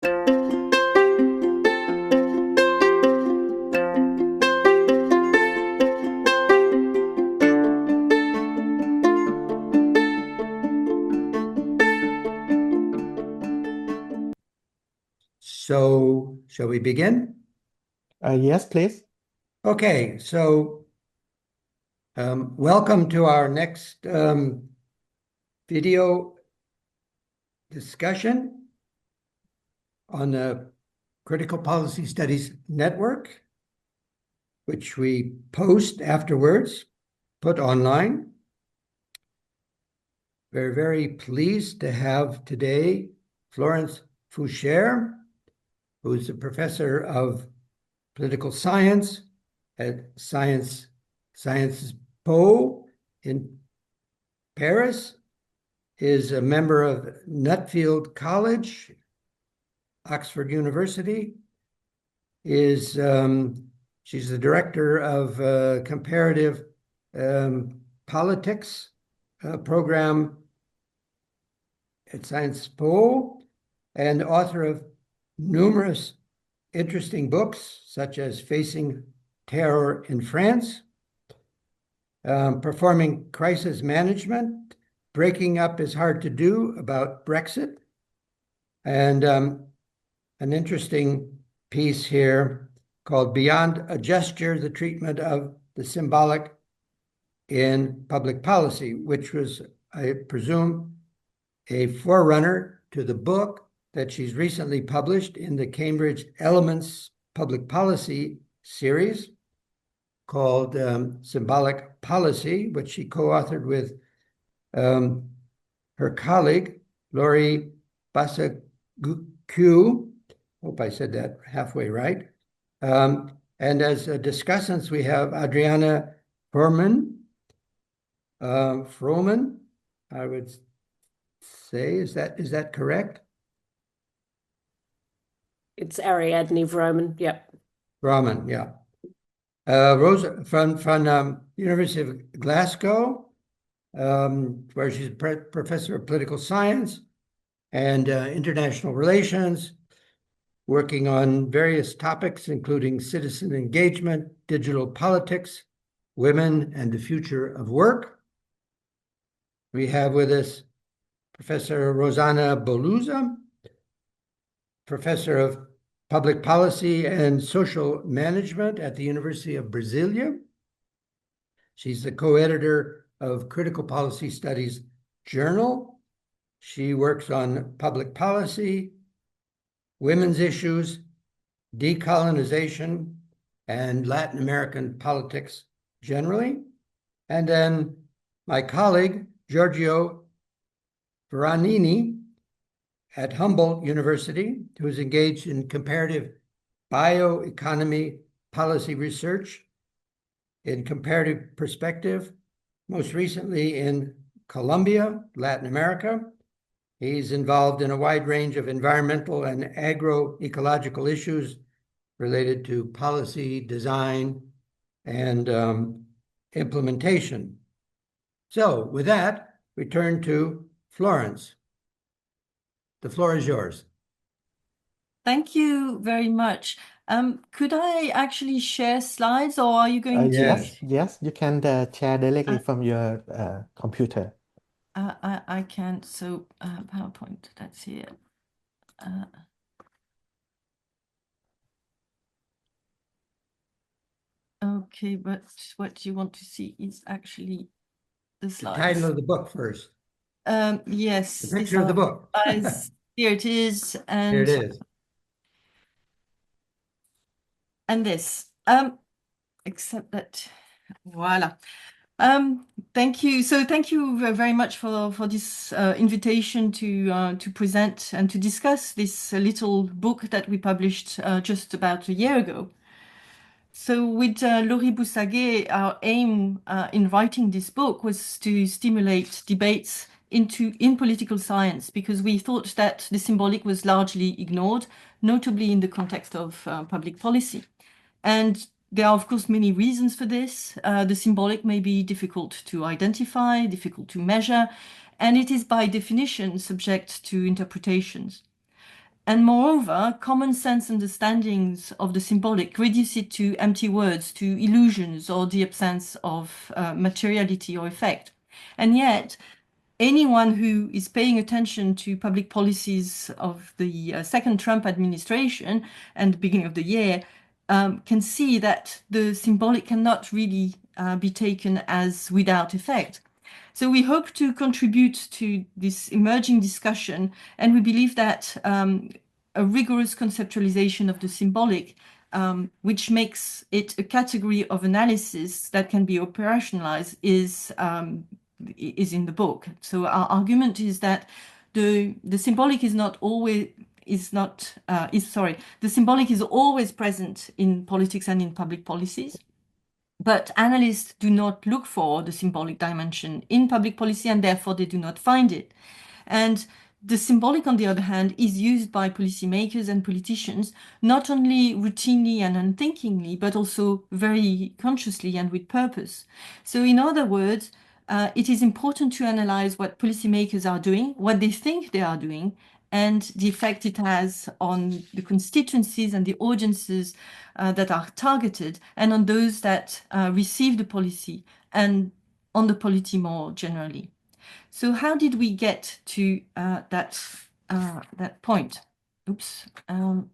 So, shall we begin? Yes, please. Okay, so welcome to our next video discussion on the Critical Policy Studies Network, which we post afterwards, put online. We're very pleased to have today Florence Faucher, who's a professor of political science at Sciences Po in Paris, is a member of Nuffield College, Oxford University, she's the director of comparative politics program at Sciences Po, and author of numerous interesting books, such as Facing Terror in France, Performing Crisis Management, Breaking Up is Hard to Do about Brexit, and an interesting piece here called Beyond a Gesture, the Treatment of the Symbolic in Public Policy, which was, I presume, a forerunner to the book that she's recently published in the Cambridge Elements Public Policy series called Symbolic Policy, which she co-authored with her colleague, Laurie Boossabong. Hope I said that halfway right. And as discussants, we have Adriana Vromen, I would say, is that correct? It's Ariadne Vromen, yep. Vromen, yeah. Rosa from University of Glasgow, where she's a professor of political science and international relations, working on various topics, including citizen engagement, digital politics, women, and the future of work. We have with us Professor Rosana Boullosa, professor of public policy and social management at the University of Brasilia. She's the co-editor of Critical Policy Studies Journal. She works on public policy, women's issues, decolonization, and Latin American politics generally. And then my colleague, Giorgio Varanini, at Humboldt University, who is engaged in comparative bioeconomy policy research in comparative perspective, most recently in Colombia, Latin America. He's involved in a wide range of environmental and agroecological issues related to policy, design, and implementation. So with that, we turn to Florence. The floor is yours. Thank you very much. Could I actually share slides, or are you going to? Yes, you can share directly from your computer. I can. So PowerPoint, that's here. Okay, but what you want to see is actually the slides. The title of the book first. Yes. The picture of the book. Here it is. And here it is. And this. Except that, voila. Thank you. So thank you very much for this invitation to present and to discuss this little book that we published just about a year ago. So with Laurie Boossabong, our aim in writing this book was to stimulate debates in political science, because we thought that the symbolic was largely ignored, notably in the context of public policy. And there are, of course, many reasons for this. The symbolic may be difficult to identify, difficult to measure, and it is by definition subject to interpretations. And moreover, common sense understandings of the symbolic reduce it to empty words, to illusions, or the absence of materiality or effect. And yet, anyone who is paying attention to public policies of the second Trump administration and the beginning of the year can see that the symbolic cannot really be taken as without effect. So we hope to contribute to this emerging discussion, and we believe that a rigorous conceptualization of the symbolic, which makes it a category of analysis that can be operationalized, is in the book. So our argument is that the symbolic is not always the symbolic is always present in politics and in public policies. But analysts do not look for the symbolic dimension in public policy, and therefore they do not find it. And the symbolic, on the other hand, is used by policymakers and politicians, not only routinely and unthinkingly, but also very consciously and with purpose. So in other words, it is important to analyze what policymakers are doing, what they think they are doing, and the effect it has on the constituencies and the audiences that are targeted, and on those that receive the policy, and on the polity more generally. So how did we get to that point? Oops. How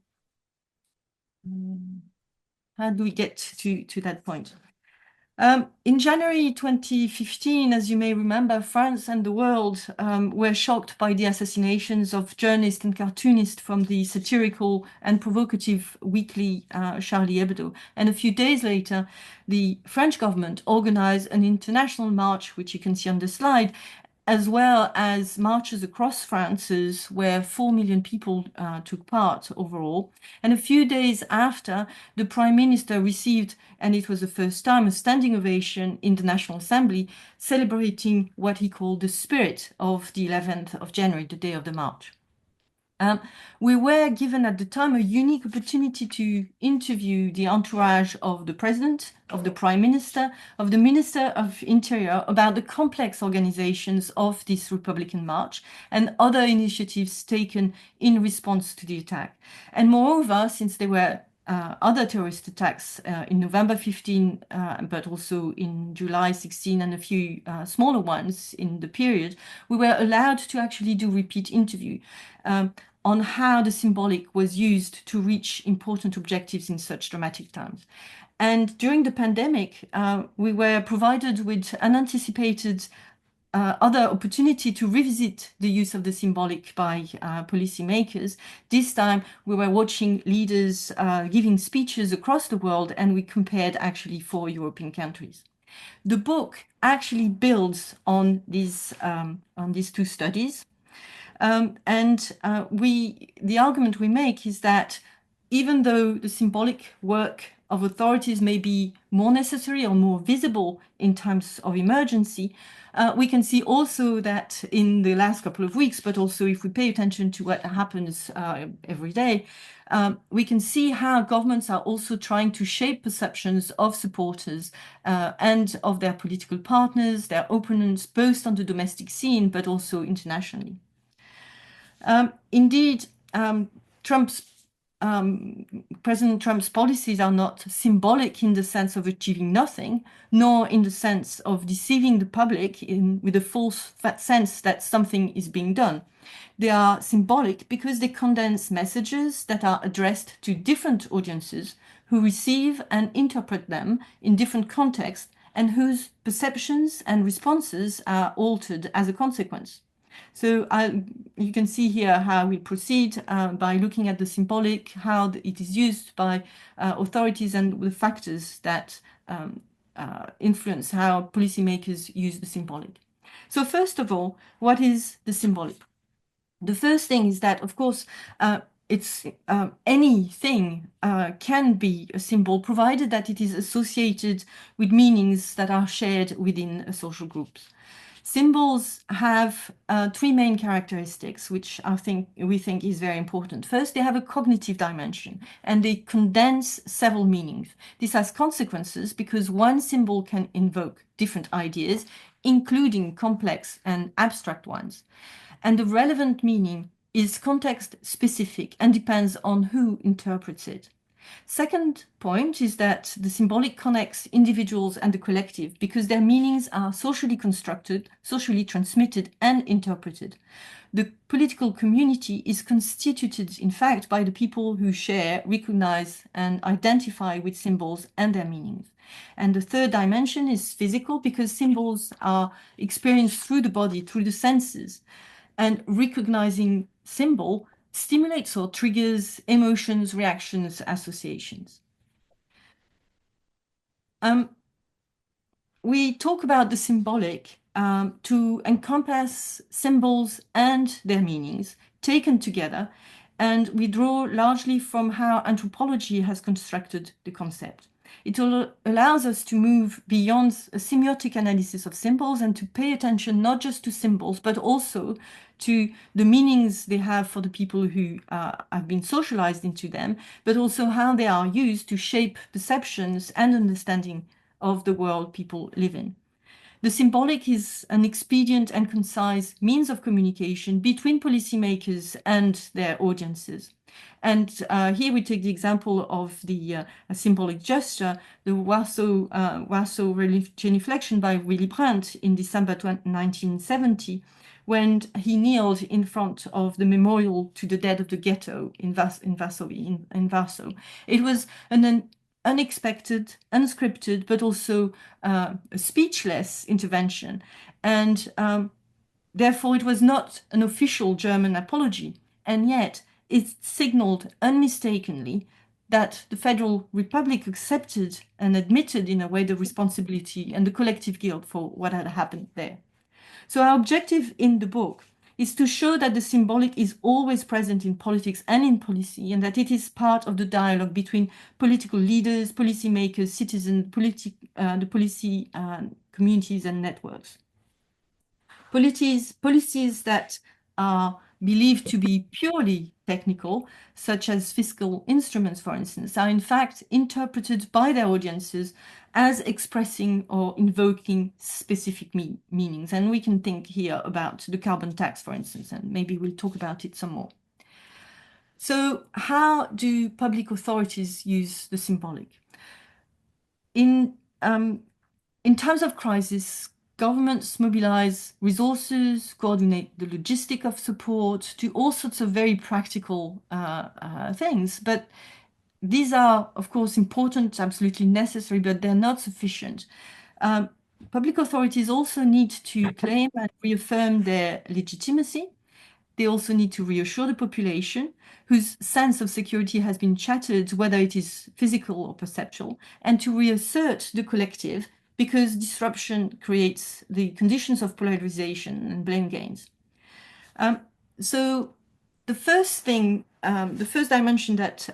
do we get to that point? In January 2015, as you may remember, France and the world were shocked by the assassinations of journalists and cartoonists from the satirical and provocative weekly Charlie Hebdo. And a few days later, the French government organized an international march, which you can see on the slide, as well as marches across France, where 4 million people took part overall. And a few days after, the Prime Minister received, and it was the first time, a standing ovation in the National Assembly, celebrating what he called the spirit of the 11th of January, the day of the march. We were given at the time a unique opportunity to interview the entourage of the president, of the prime minister, of the minister of interior about the complex organizations of this Republican march and other initiatives taken in response to the attack. And moreover, since there were other terrorist attacks in November 15, but also in July 16 and a few smaller ones in the period, we were allowed to actually do repeat interview on how the symbolic was used to reach important objectives in such dramatic times. And during the pandemic, we were provided with unanticipated other opportunity to revisit the use of the symbolic by policymakers. This time we were watching leaders giving speeches across the world, and we compared actually 4 European countries. The book actually builds on these 2 studies. The argument we make is that even though the symbolic work of authorities may be more necessary or more visible in times of emergency, we can see also that in the last couple of weeks, but also if we pay attention to what happens every day, we can see how governments are also trying to shape perceptions of supporters and of their political partners, their opponents, both on the domestic scene, but also internationally. Indeed, President Trump's policies are not symbolic in the sense of achieving nothing, nor in the sense of deceiving the public with a false sense that something is being done. They are symbolic because they condense messages that are addressed to different audiences who receive and interpret them in different contexts and whose perceptions and responses are altered as a consequence. So you can see here how we proceed by looking at the symbolic, how it is used by authorities, and the factors that influence how policymakers use the symbolic. So first of all, what is the symbolic? The first thing is that, of course, anything can be a symbol, provided that it is associated with meanings that are shared within a social group. Symbols have 3 main characteristics, which we think is very important. First, they have a cognitive dimension, and they condense several meanings. This has consequences because one symbol can invoke different ideas, including complex and abstract ones. And the relevant meaning is context specific and depends on who interprets it. Second point is that the symbolic connects individuals and the collective because their meanings are socially constructed, socially transmitted, and interpreted. The political community is constituted, in fact, by the people who share, recognize, and identify with symbols and their meanings. And the third dimension is physical because symbols are experienced through the body, through the senses. And recognizing symbol stimulates or triggers emotions, reactions, associations. We talk about the symbolic to encompass symbols and their meanings taken together, and we draw largely from how anthropology has constructed the concept. It allows us to move beyond a semiotic analysis of symbols and to pay attention not just to symbols, but also to the meanings they have for the people who have been socialized into them, but also how they are used to shape perceptions and understanding of the world people live in. The symbolic is an expedient and concise means of communication between policymakers and their audiences. And here we take the example of the symbolic gesture, the Warsaw genuflection by Willy Brandt in December 1970, when he kneeled in front of the memorial to the dead of the ghetto in Warsaw. It was an unexpected, unscripted, but also a speechless intervention. And therefore, it was not an official German apology. And yet, it signaled unmistakably that the Federal Republic accepted and admitted in a way the responsibility and the collective guilt for what had happened there. So our objective in the book is to show that the symbolic is always present in politics and in policy, and that it is part of the dialogue between political leaders, policymakers, citizens, the policy communities and networks. Policies that are believed to be purely technical, such as fiscal instruments, for instance, are in fact interpreted by their audiences as expressing or invoking specific meanings. And we can think here about the carbon tax, for instance, and maybe we'll talk about it some more. So how do public authorities use the symbolic? In times of crisis, governments mobilize resources, coordinate the logistic of support, do all sorts of very practical things. But these are, of course, important, absolutely necessary, but they're not sufficient. Public authorities also need to claim and reaffirm their legitimacy. They also need to reassure the population whose sense of security has been shattered, whether it is physical or perceptual, and to reassert the collective because disruption creates the conditions of polarization and blame games. So the first thing, the first dimension that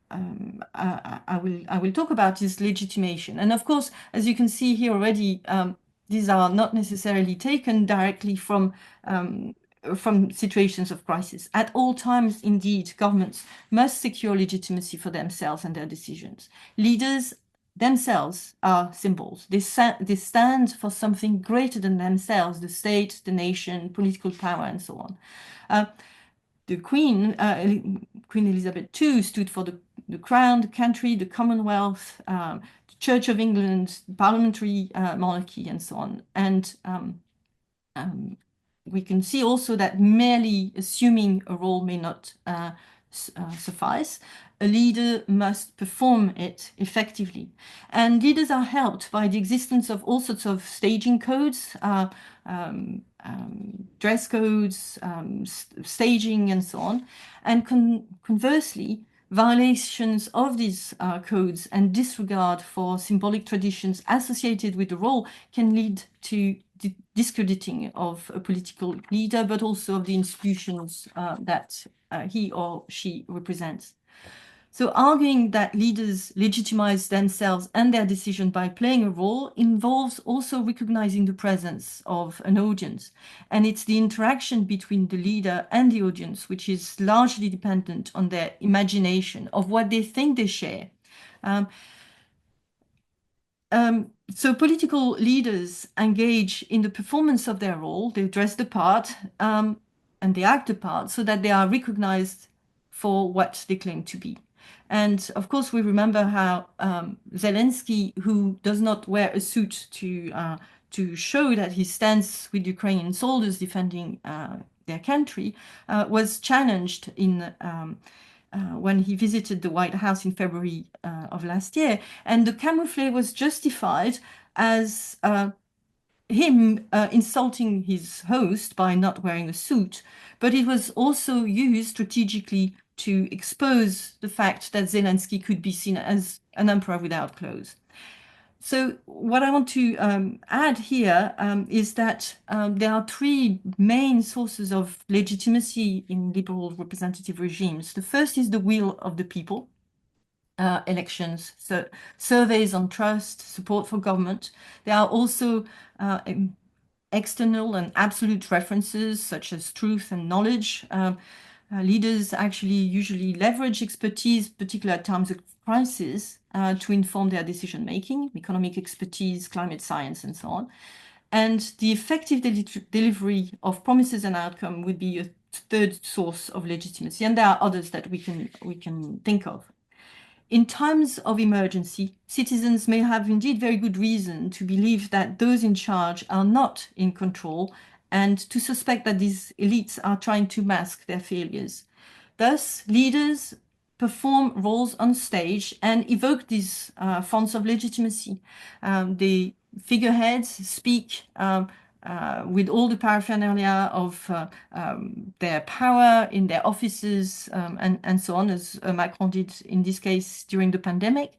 I will talk about is legitimation. And of course, as you can see here already, these are not necessarily taken directly from situations of crisis. At all times, indeed, governments must secure legitimacy for themselves and their decisions. Leaders themselves are symbols. They stand for something greater than themselves, the state, the nation, political power, and so on. The Queen, Queen Elizabeth II, stood for the crown, the country, the Commonwealth, the Church of England, parliamentary monarchy, and so on. And we can see also that merely assuming a role may not suffice. A leader must perform it effectively. And leaders are helped by the existence of all sorts of staging codes, dress codes, staging, and so on. And conversely, violations of these codes and disregard for symbolic traditions associated with the role can lead to discrediting of a political leader, but also of the institutions that he or she represents. So arguing that leaders legitimize themselves and their decision by playing a role involves also recognizing the presence of an audience. And it's the interaction between the leader and the audience, which is largely dependent on their imagination of what they think they share. So political leaders engage in the performance of their role, they dress the part, and they act the part so that they are recognized for what they claim to be. And of course, we remember how Zelensky, who does not wear a suit to show that he stands with Ukrainian soldiers defending their country, was challenged in when he visited the White House in February of last year. And the camouflage was justified as him insulting his host by not wearing a suit, but it was also used strategically to expose the fact that Zelensky could be seen as an emperor without clothes. So what I want to add here is that there are three main sources of legitimacy in liberal representative regimes. The first is the will of the people, elections, so surveys on trust, support for government. There are also external and absolute references such as truth and knowledge. Leaders actually usually leverage expertise, particularly at times of crisis, to inform their decision-making, economic expertise, climate science, and so on. And the effective delivery of promises and outcome would be a third source of legitimacy. And there are others that we can think of. In times of emergency, citizens may have indeed very good reason to believe that those in charge are not in control and to suspect that these elites are trying to mask their failures. Thus, leaders perform roles on stage and evoke these forms of legitimacy. The figureheads speak with all the paraphernalia of their power in their offices and so on, as Macron did in this case during the pandemic.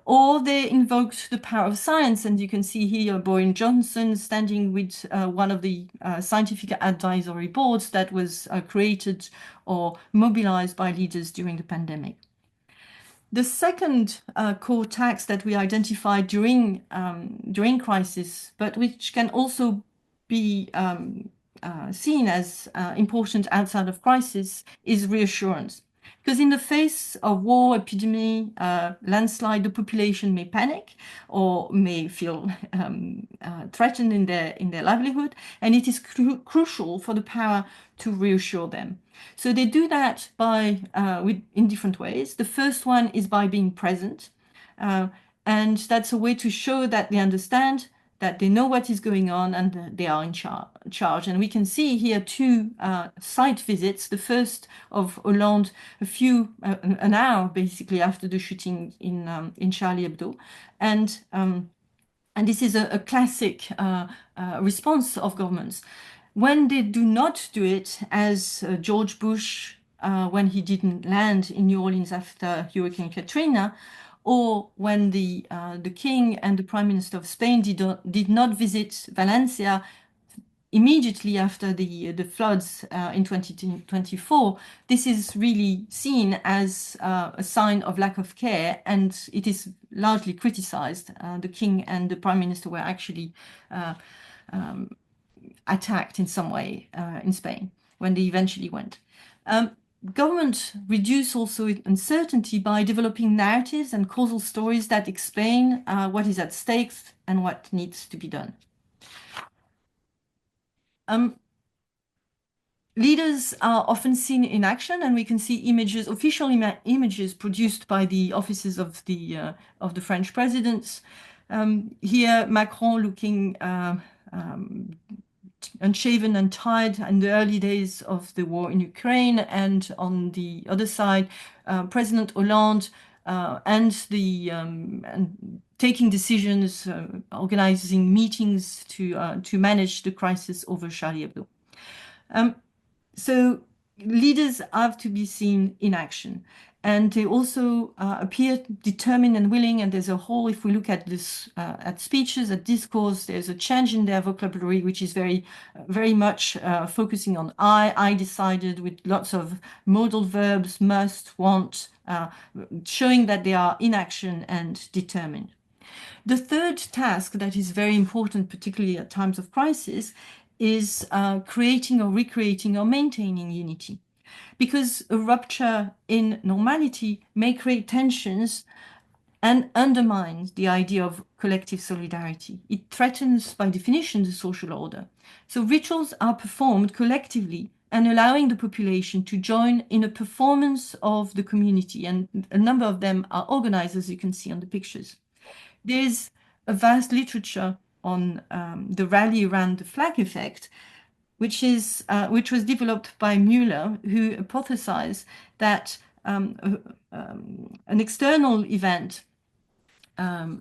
Or they invoked the power of science, and you can see here Boris Johnson standing with one of the scientific advisory boards that was created or mobilized by leaders during the pandemic. The second core tax that we identified during crisis, but which can also be seen as important outside of crisis, is reassurance. Because in the face of war, epidemic, landslide, the population may panic or may feel threatened in their livelihood, and it is crucial for the power to reassure them. So they do that by in different ways. The first one is by being present, and that's a way to show that they understand, that they know what is going on, and they are in charge. And we can see here two site visits. The first of Hollande, an hour basically after the shooting in Charlie Hebdo, and this is a classic response of governments. When they do not do it, as George Bush, when he didn't land in New Orleans after Hurricane Katrina, or when the king and the prime minister of Spain did not visit Valencia immediately after the floods in 2024, this is really seen as a sign of lack of care, and it is largely criticized. The king and the prime minister were actually attacked in some way in Spain when they eventually went. Government reduce also uncertainty by developing narratives and causal stories that explain what is at stake and what needs to be done. Leaders are often seen in action, and we can see images, official images produced by the offices of the French presidents. Here, Macron looking unshaven and tied in the early days of the war in Ukraine, and on the other side, President Hollande and taking decisions, organizing meetings to manage the crisis over Charlie Hebdo. So leaders have to be seen in action, and they also appear determined and willing. And there's a whole, if we look at this, at speeches, at discourse, there's a change in their vocabulary, which is very much focusing on I decided, with lots of modal verbs, must, want, showing that they are in action and determined. The third task that is very important, particularly at times of crisis, is creating or recreating or maintaining unity. Because a rupture in normality may create tensions and undermine the idea of collective solidarity. It threatens, by definition, the social order. So rituals are performed collectively and allowing the population to join in a performance of the community. And a number of them are organized, as you can see on the pictures. There's a vast literature on the rally around the flag effect, which was developed by Müller, who hypothesized that an external event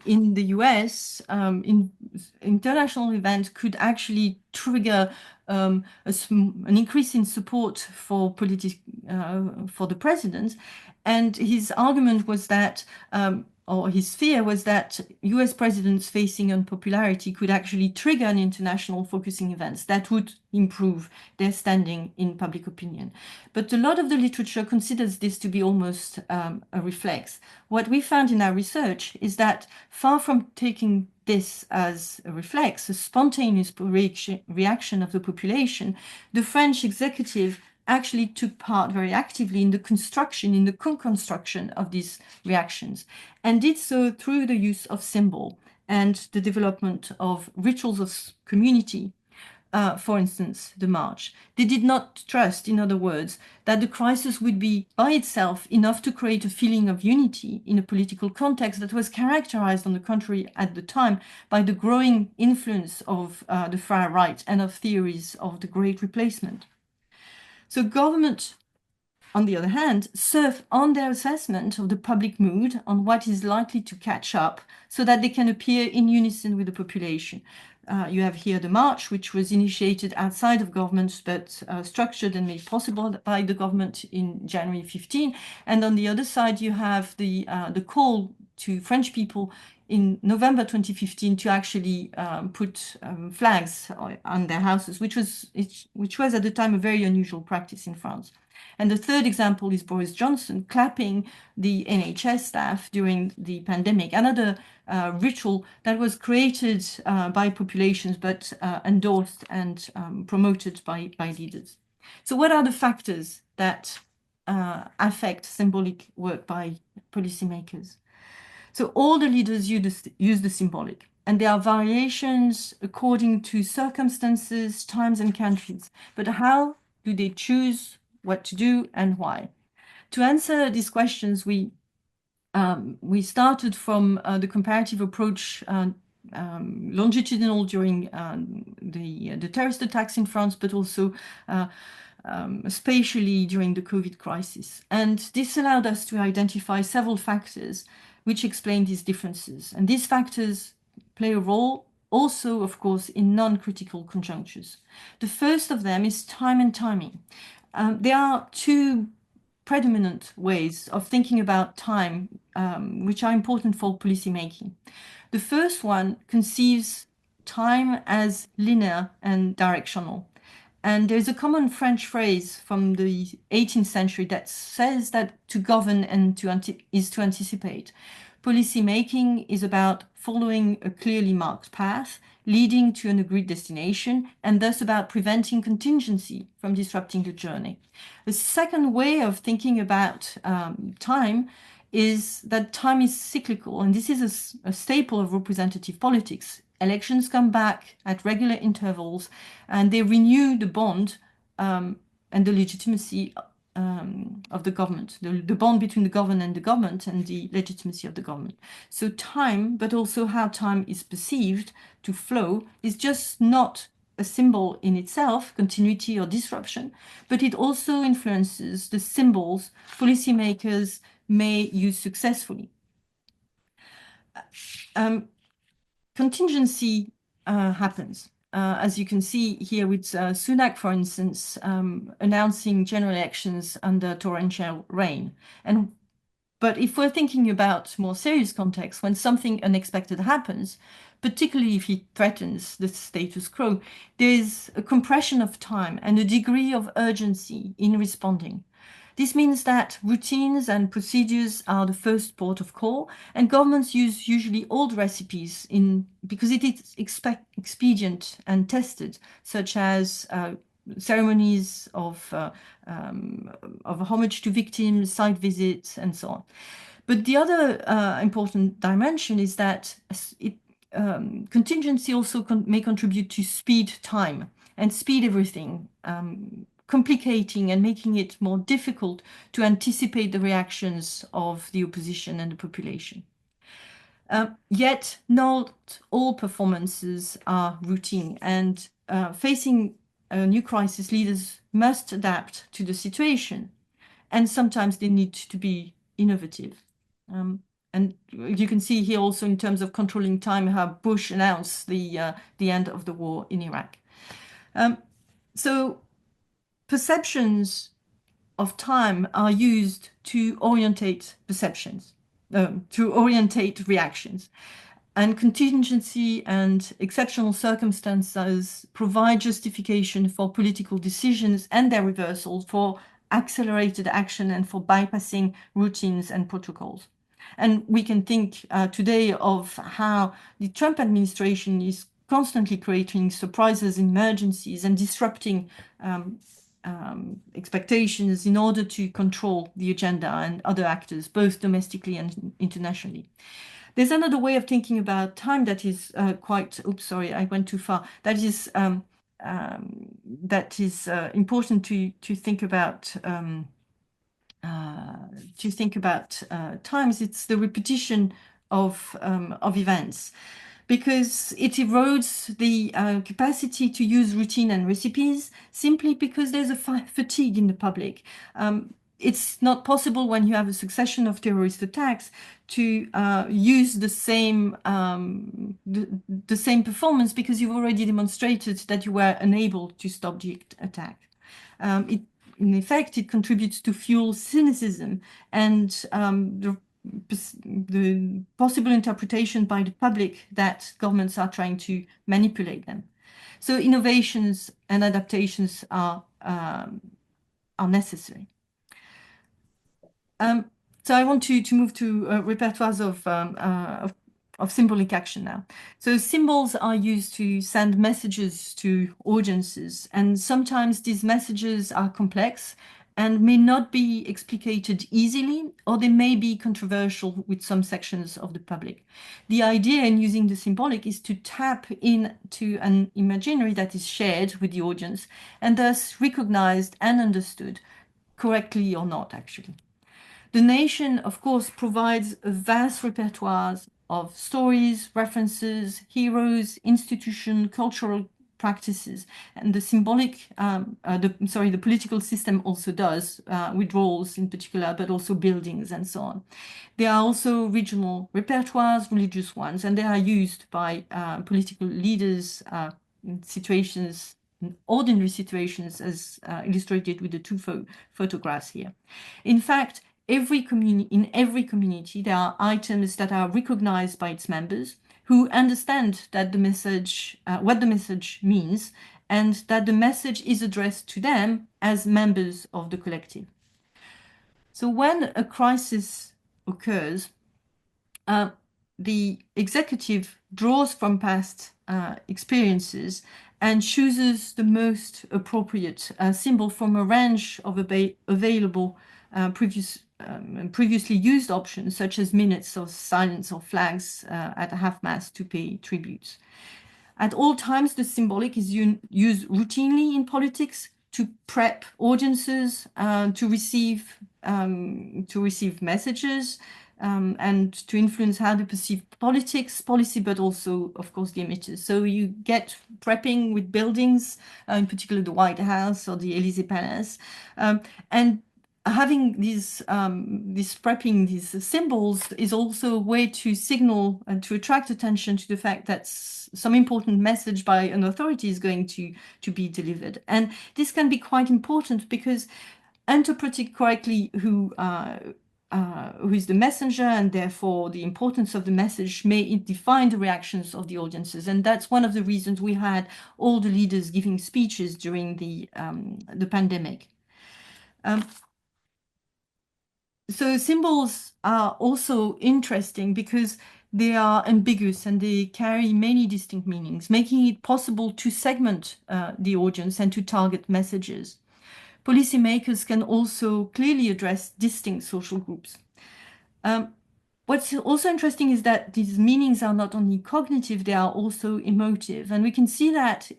in the US, international event could actually trigger an increase in support for the president. And his argument was that, or his fear was that US presidents facing unpopularity could actually trigger an international focusing events that would improve their standing in public opinion. But a lot of the literature considers this to be almost a reflex. What we found in our research is that far from taking this as a reflex, a spontaneous reaction of the population, the French executive actually took part very actively in the construction, in the co-construction of these reactions, and did so through the use of symbol and the development of rituals of community. For instance, the march. They did not trust, in other words, that the crisis would be by itself enough to create a feeling of unity in a political context that was characterized, on the contrary, at the time by the growing influence of the far right and of theories of the Great Replacement. So government, on the other hand, serve on their assessment of the public mood, on what is likely to catch up, so that they can appear in unison with the population. You have here the march, which was initiated outside of government, but structured and made possible by the government in January 15. And on the other side, you have the call to French people in November 2015 to actually put flags on their houses, which was at the time a very unusual practice in France. And the third example is Boris Johnson clapping the NHS staff during the pandemic, another ritual that was created by populations but endorsed and promoted by leaders. So what are the factors that affect symbolic work by policymakers? So all the leaders use the symbolic, and there are variations according to circumstances, times, and countries. But how do they choose what to do and why? To answer these questions, we started from the comparative approach longitudinal during the terrorist attacks in France, but also especially during the COVID crisis. And this allowed us to identify several factors which explain these differences. And these factors play a role also, of course, in non-critical conjunctures. The first of them is time and timing. There are two predominant ways of thinking about time, which are important for policymaking. The first one conceives time as linear and directional. And there's a common French phrase from the 18th century that says that to govern and is to anticipate. Policy making is about following a clearly marked path, leading to an agreed destination, and thus about preventing contingency from disrupting the journey. The second way of thinking about time is that time is cyclical, and this is a staple of representative politics. Elections come back at regular intervals, and they renew the bond and the legitimacy of the government, the bond between the governed and the legitimacy of the government. So time, but also how time is perceived to flow, is just not a symbol in itself, continuity or disruption, but it also influences the symbols policymakers may use successfully. Contingency happens. As you can see here with Sunak, for instance, announcing general elections under torrential rain. But if we're thinking about more serious context, when something unexpected happens, particularly if it threatens the status quo, there's a compression of time and a degree of urgency in responding. This means that routines and procedures are the first port of call, and governments use usually old recipes because it is expedient and tested, such as ceremonies of homage to victims, site visits, and so on. But the other important dimension is that contingency also may contribute to speed time and speed everything. complicating and making it more difficult to anticipate the reactions of the opposition and the population. Yet not all performances are routine, and facing a new crisis, leaders must adapt to the situation, and sometimes they need to be innovative. And you can see here also in terms of controlling time how Bush announced the end of the war in Iraq. So perceptions of time are used to orientate perceptions, to orientate reactions. And contingency and exceptional circumstances provide justification for political decisions and their reversal, for accelerated action and for bypassing routines and protocols. And we can think today of how the Trump administration is constantly creating surprises, emergencies, and disrupting expectations in order to control the agenda and other actors, both domestically and internationally. There's another way of thinking about time that is quite, oops, sorry, I went too far. That is important to think about. Times. It's the repetition of events, because it erodes the capacity to use routine and recipes, simply because there's a fatigue in the public. It's not possible when you have a succession of terrorist attacks to use the same performance, because you've already demonstrated that you were unable to stop the attack. In effect, it contributes to fuel cynicism and the possible interpretation by the public that governments are trying to manipulate them. So innovations and adaptations are necessary. So I want to move to repertoires of symbolic action now. So symbols are used to send messages to audiences, and sometimes these messages are complex and may not be explicated easily, or they may be controversial with some sections of the public. The idea in using the symbolic is to tap into an imaginary that is shared with the audience and thus recognized and understood, correctly or not, actually. The nation, of course, provides a vast repertoire of stories, references, heroes, institutions, cultural practices, and the symbolic, the political system also does, with roles in particular, but also buildings and so on. There are also regional repertoires, religious ones, and they are used by political leaders in situations, in ordinary situations, as illustrated with the two photographs here. In fact, in every community, there are items that are recognized by its members, who understand that the message, what the message means, and that the message is addressed to them as members of the collective. So when a crisis occurs, the executive draws from past experiences and chooses the most appropriate symbol from a range of available previously used options, such as minutes of silence or flags at a half-mast to pay tributes. At all times, the symbolic is used routinely in politics to prep audiences to receive messages, and to influence how they perceive politics, policy, but also, of course, the images. So you get prepping with buildings, in particular the White House or the Élysée Palace, and having these prepping, these symbols, is also a way to signal and to attract attention to the fact that some important message by an authority is going to be delivered. And this can be quite important, because interpreting correctly who is the messenger, and therefore the importance of the message, may define the reactions of the audiences. And that's one of the reasons we had all the leaders giving speeches during the pandemic. So symbols are also interesting because they are ambiguous and they carry many distinct meanings, making it possible to segment the audience and to target messages. Policymakers can also clearly address distinct social groups. What's also interesting is that these meanings are not only cognitive, they are also emotive. And we can see that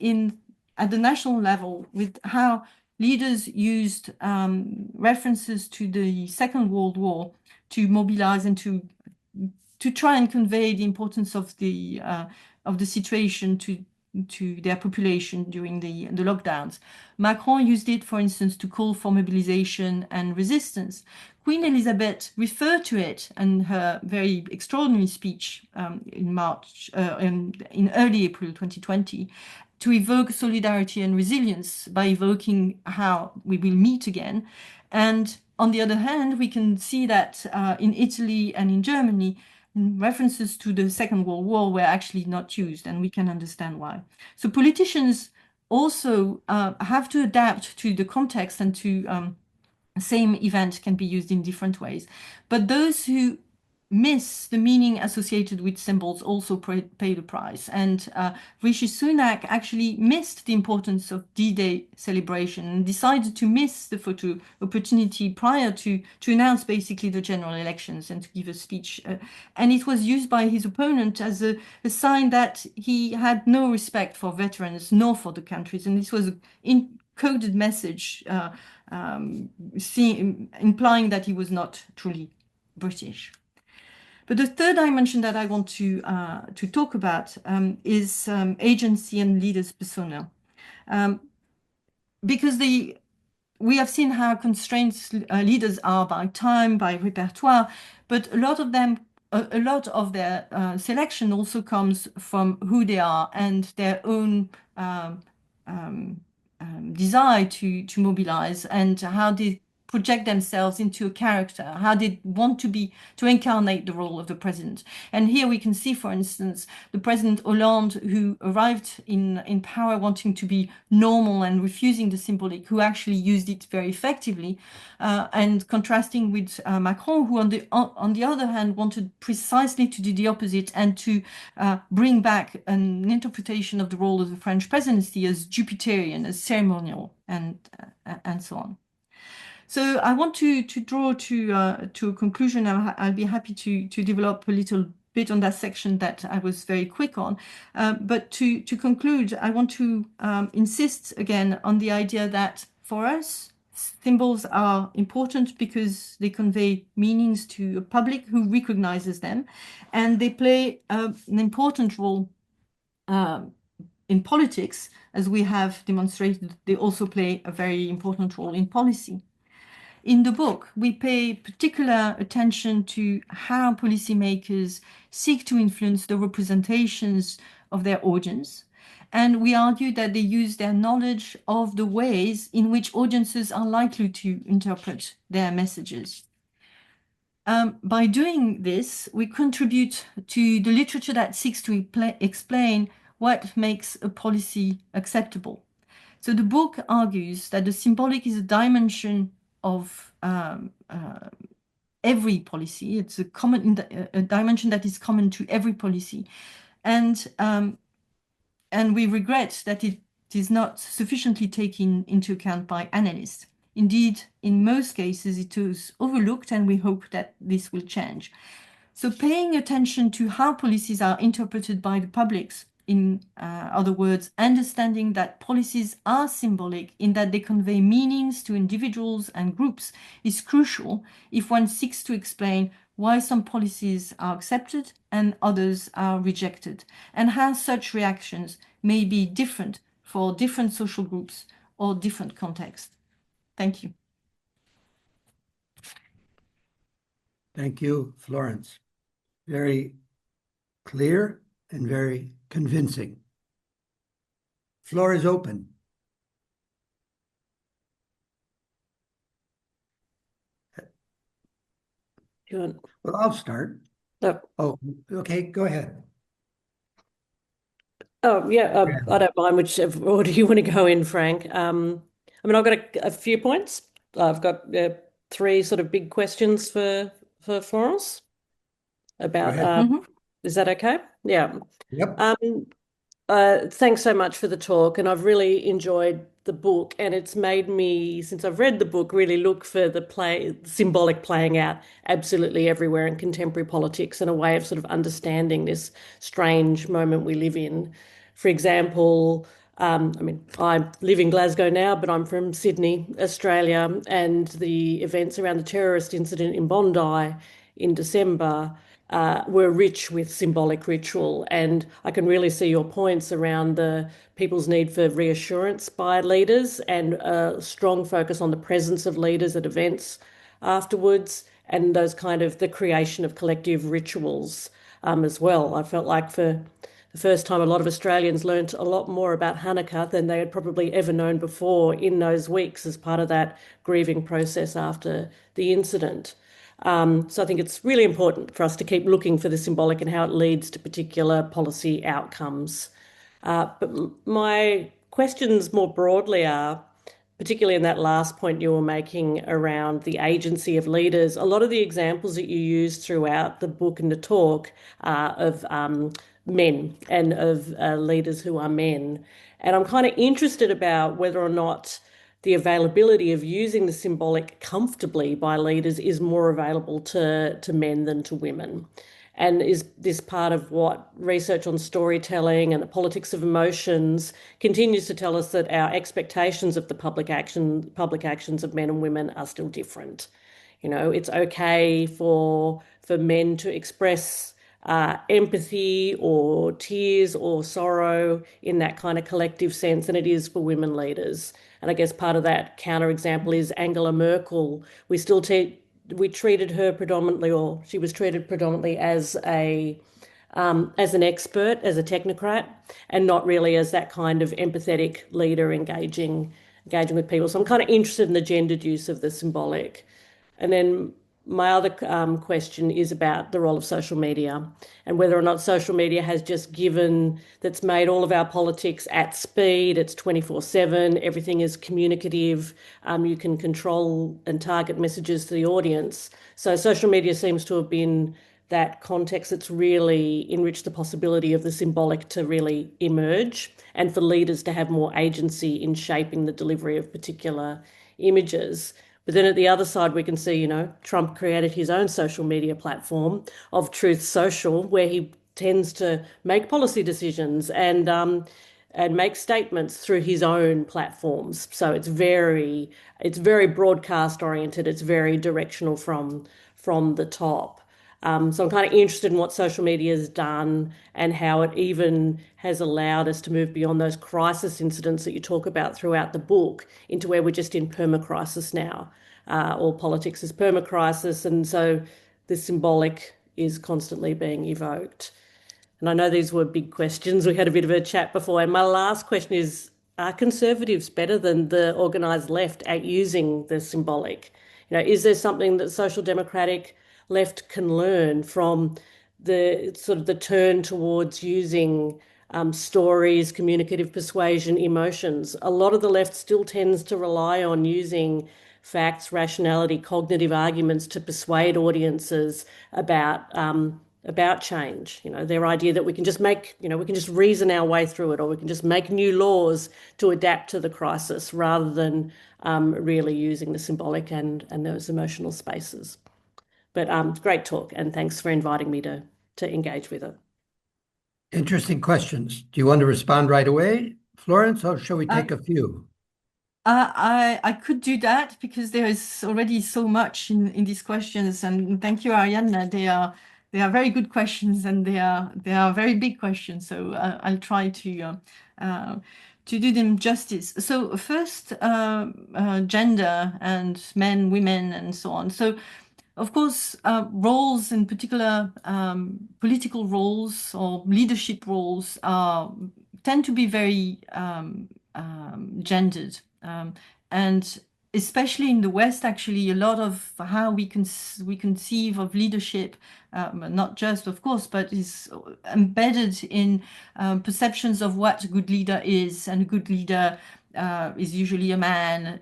at the national level with how leaders used references to the Second World War to mobilize and to try and convey the importance of the situation to their population during the lockdowns. Macron used it, for instance, to call for mobilization and resistance. Queen Elizabeth referred to it in her very extraordinary speech in early April 2020 to evoke solidarity and resilience by evoking how we will meet again. And on the other hand, we can see that in Italy and in Germany, references to the Second World War were actually not used, and we can understand why. So politicians also have to adapt to the context, and to same event can be used in different ways. But those who miss the meaning associated with symbols also pay the price. And Rishi Sunak actually missed the importance of D-Day celebration and decided to miss the photo opportunity prior to announce basically the general elections and to give a speech. And it was used by his opponent as a sign that he had no respect for veterans nor for the countries. And this was an encoded message implying that he was not truly British. But the third dimension that I want to talk about is agency and leaders' persona. Because we have seen how constrained leaders are by time, by repertoire, but a lot of their selection also comes from who they are and their own desire to mobilize, and how they project themselves into a character, how they want to incarnate the role of the president. And here we can see, for instance, the President Hollande, who arrived in power wanting to be normal and refusing the symbolic, who actually used it very effectively, and contrasting with Macron, who on the other hand wanted precisely to do the opposite and to bring back an interpretation of the role of the French presidency as Jupiterian, as ceremonial, and so on. So I want to draw to a conclusion. I'll be happy to develop a little bit on that section that I was very quick on. But to conclude, I want to insist again on the idea that for us, symbols are important because they convey meanings to a public who recognizes them, and they play an important role in politics, as we have demonstrated. They also play a very important role in policy. In the book, we pay particular attention to how policymakers seek to influence the representations of their audience, and we argue that they use their knowledge of the ways in which audiences are likely to interpret their messages. By doing this, we contribute to the literature that seeks to explain what makes a policy acceptable. So the book argues that the symbolic is a dimension of every policy. It's a dimension that is common to every policy, and we regret that it is not sufficiently taken into account by analysts. Indeed, in most cases, it is overlooked, and we hope that this will change. So paying attention to how policies are interpreted by the publics, in other words, understanding that policies are symbolic in that they convey meanings to individuals and groups, is crucial if one seeks to explain why some policies are accepted and others are rejected, and how such reactions may be different for different social groups or different contexts. Thank you. Thank you, Florence. Very clear and very convincing. Floor is open. Well, I'll start. no. Oh, okay, go ahead. Oh, yeah, I don't mind whichever order you want to go in, Frank. I've got a few points. I've got three sort of big questions for Florence about. Is that okay? Yeah. Yep. Thanks so much for the talk, and I've really enjoyed the book, and it's made me, since I've read the book, really look for the symbolic playing out absolutely everywhere in contemporary politics, and a way of sort of understanding this strange moment we live in. For example, I mean, I live in Glasgow now, but I'm from Sydney, Australia, and the events around the terrorist incident in Bondi in December were rich with symbolic ritual. And I can really see your points around the people's need for reassurance by leaders and a strong focus on the presence of leaders at events afterwards, and those kind of the creation of collective rituals as well. I felt like for the first time, a lot of Australians learnt a lot more about Hanukkah than they had probably ever known before in those weeks as part of that grieving process after the incident. So I think it's really important for us to keep looking for the symbolic and how it leads to particular policy outcomes. But my questions more broadly are, particularly in that last point you were making around the agency of leaders, a lot of the examples that you use throughout the book and the talk are of men and of leaders who are men. And I'm kind of interested about whether or not the availability of using the symbolic comfortably by leaders is more available to men than to women. And is this part of what research on storytelling and the politics of emotions continues to tell us that our expectations of the public actions of men and women are still different? You know, it's okay for men to express empathy or tears or sorrow in that kind of collective sense than it is for women leaders. And I guess part of that counterexample is Angela Merkel. We treated her predominantly, or she was treated predominantly as an expert, as a technocrat, and not really as that kind of empathetic leader engaging with people. So I'm kind of interested in the gendered use of the symbolic. And then my other question is about the role of social media and whether or not social media has just that's made all of our politics at speed. It's 24/7. Everything is communicative. You can control and target messages to the audience. So social media seems to have been that context that's really enriched the possibility of the symbolic to really emerge and for leaders to have more agency in shaping the delivery of particular images. But then at the other side, we can see, you know, Trump created his own social media platform of Truth Social, where he tends to make policy decisions and make statements through his own platforms. So it's very broadcast oriented. It's very directional from the top. So I'm kind of interested in what social media has done and how it even has allowed us to move beyond those crisis incidents that you talk about throughout the book into where we're just in permacrisis now. All politics is permacrisis, and so the symbolic is constantly being evoked. And I know these were big questions. We had a bit of a chat before. And my last question is, are conservatives better than the organised left at using the symbolic? You know, is there something that social democratic left can learn from the sort of the turn towards using stories, communicative persuasion, emotions? A lot of the left still tends to rely on using facts, rationality, cognitive arguments to persuade audiences about change. You know, their idea that we can just reason our way through it, or we can just make new laws to adapt to the crisis rather than really using the symbolic and those emotional spaces. But great talk, and thanks for inviting me to engage with it. Interesting questions. Do you want to respond right away, Florence, or shall we take a few? I could do that because there is already so much in these questions, and thank you, Ariadne. They are very good questions, and they are very big questions. So I'll try to do them justice. So first, gender and men, women, and so on. So of course, roles, in particular political roles or leadership roles, tend to be very gendered. And especially in the West, actually, a lot of how we conceive of leadership, not just, of course, but is embedded in perceptions of what a good leader is. And a good leader is usually a man.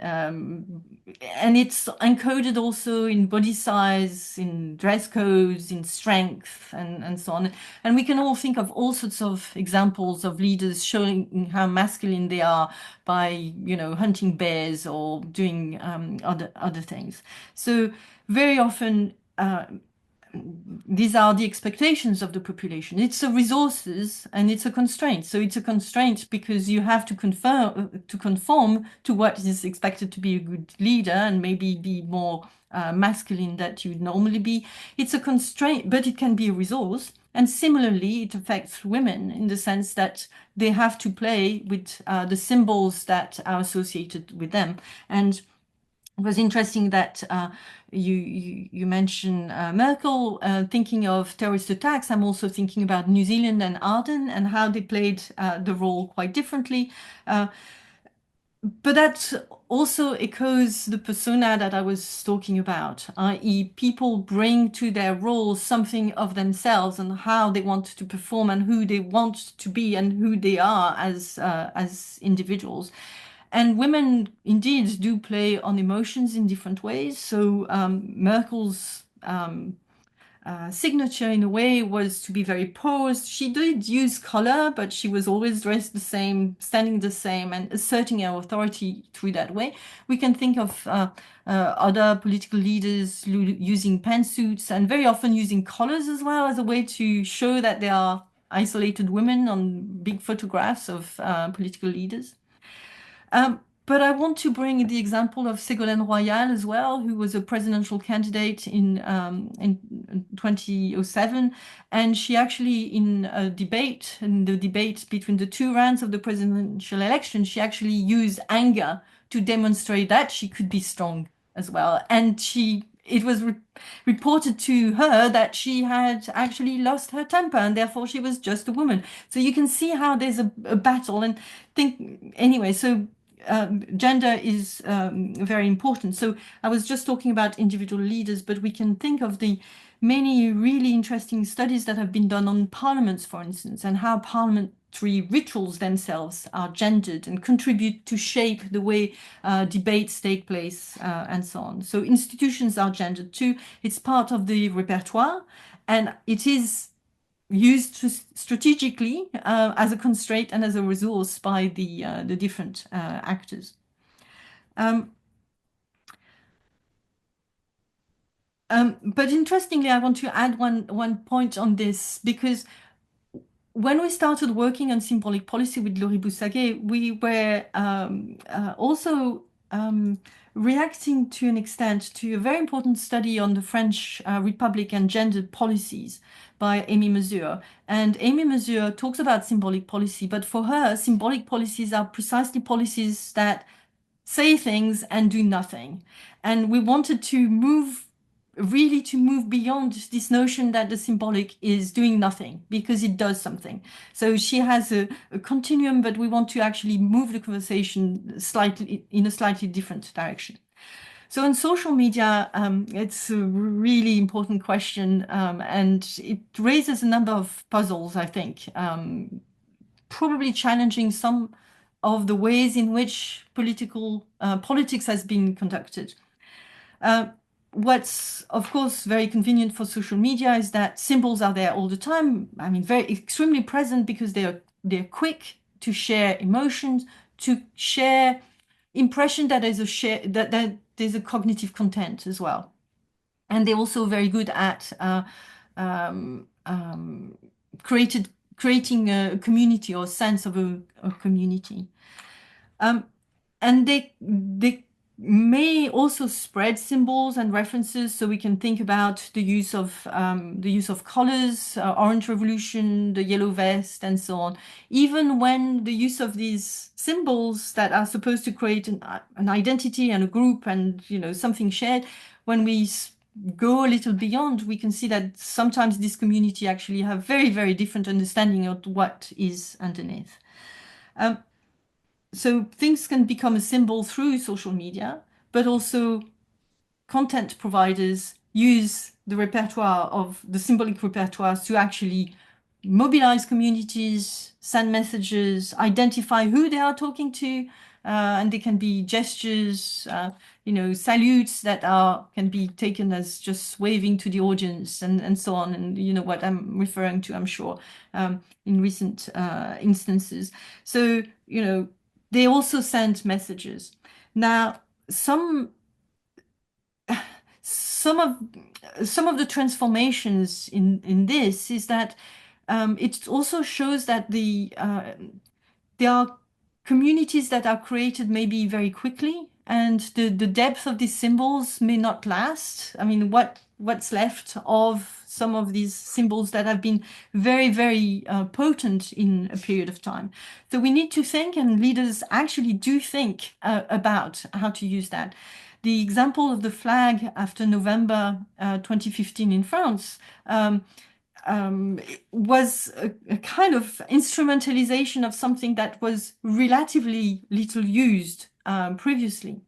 And it's encoded also in body size, in dress codes, in strength, and so on. And we can all think of all sorts of examples of leaders showing how masculine they are by, you know, hunting bears or doing other things. So very often these are the expectations of the population. It's a resources and it's a constraint. So it's a constraint because you have to conform to what is expected to be a good leader and maybe be more masculine that you would normally be. It's a constraint, but it can be a resource. And similarly, it affects women in the sense that they have to play with the symbols that are associated with them. And it was interesting that you mentioned Merkel. Thinking of terrorist attacks, I'm also thinking about New Zealand and Arden and how they played the role quite differently. But that also echoes the persona that I was talking about, i.e. people bring to their roles something of themselves and how they want to perform and who they want to be and who they are as individuals. And women indeed do play on emotions in different ways. So Merkel's signature in a way was to be very posed. She did use color, but she was always dressed the same, standing the same, and asserting her authority through that way. We can think of other political leaders using pantsuits and very often using colors as well as a way to show that they are isolated women on big photographs of political leaders. But I want to bring the example of Ségolène Royal as well, who was a presidential candidate in 2007. And she actually, in the debate between the two rounds of the presidential election, she actually used anger to demonstrate that she could be strong as well. And it was reported to her that she had actually lost her temper and therefore she was just a woman. So you can see how there's a battle and anyway, so gender is very important. So I was just talking about individual leaders, but we can think of the many really interesting studies that have been done on parliaments, for instance, and how parliamentary rituals themselves are gendered and contribute to shape the way debates take place and so on. So institutions are gendered too. It's part of the repertoire, and it is used strategically as a constraint and as a resource by the different actors. But interestingly, I want to add one point on this, because when we started working on symbolic policy with Laurie Boussaguet, we were also reacting to an extent to a very important study on the French Republic and gendered policies by Amy Mesure. And Amy Mesure talks about symbolic policy, but for her, symbolic policies are precisely policies that say things and do nothing. And we wanted to move beyond this notion that the symbolic is doing nothing, because it does something. So she has a continuum, but we want to actually move the conversation in a slightly different direction. So in social media, it's a really important question, and it raises a number of puzzles, I think, probably challenging some of the ways in which politics has been conducted. What's, of course, very convenient for social media is that symbols are there all the time. I mean, very extremely present, because they're quick to share emotions, to share impression that there's a cognitive content as well. And they're also very good at creating a community or a sense of a community. And they may also spread symbols and references. So we can think about the use of colors, Orange Revolution, the yellow vest, and so on. Even when the use of these symbols that are supposed to create an identity and a group and something shared, when we go a little beyond, we can see that sometimes this community actually have very, very different understanding of what is underneath. So things can become a symbol through social media, but also content providers use the symbolic repertoires to actually mobilize communities, send messages, identify who they are talking to, and they can be gestures, salutes that can be taken as just waving to the audience and so on. And you know what I'm referring to, I'm sure, in recent instances. So, they also send messages. Now, some some of the transformations in this is that it also shows that there are communities that are created maybe very quickly, and the depth of these symbols may not last. I mean, what's left of some of these symbols that have been very, very potent in a period of time. So we need to think, and leaders actually do think about how to use that. The example of the flag after November 2015 in France was a kind of instrumentalization of something that was relatively little used previously.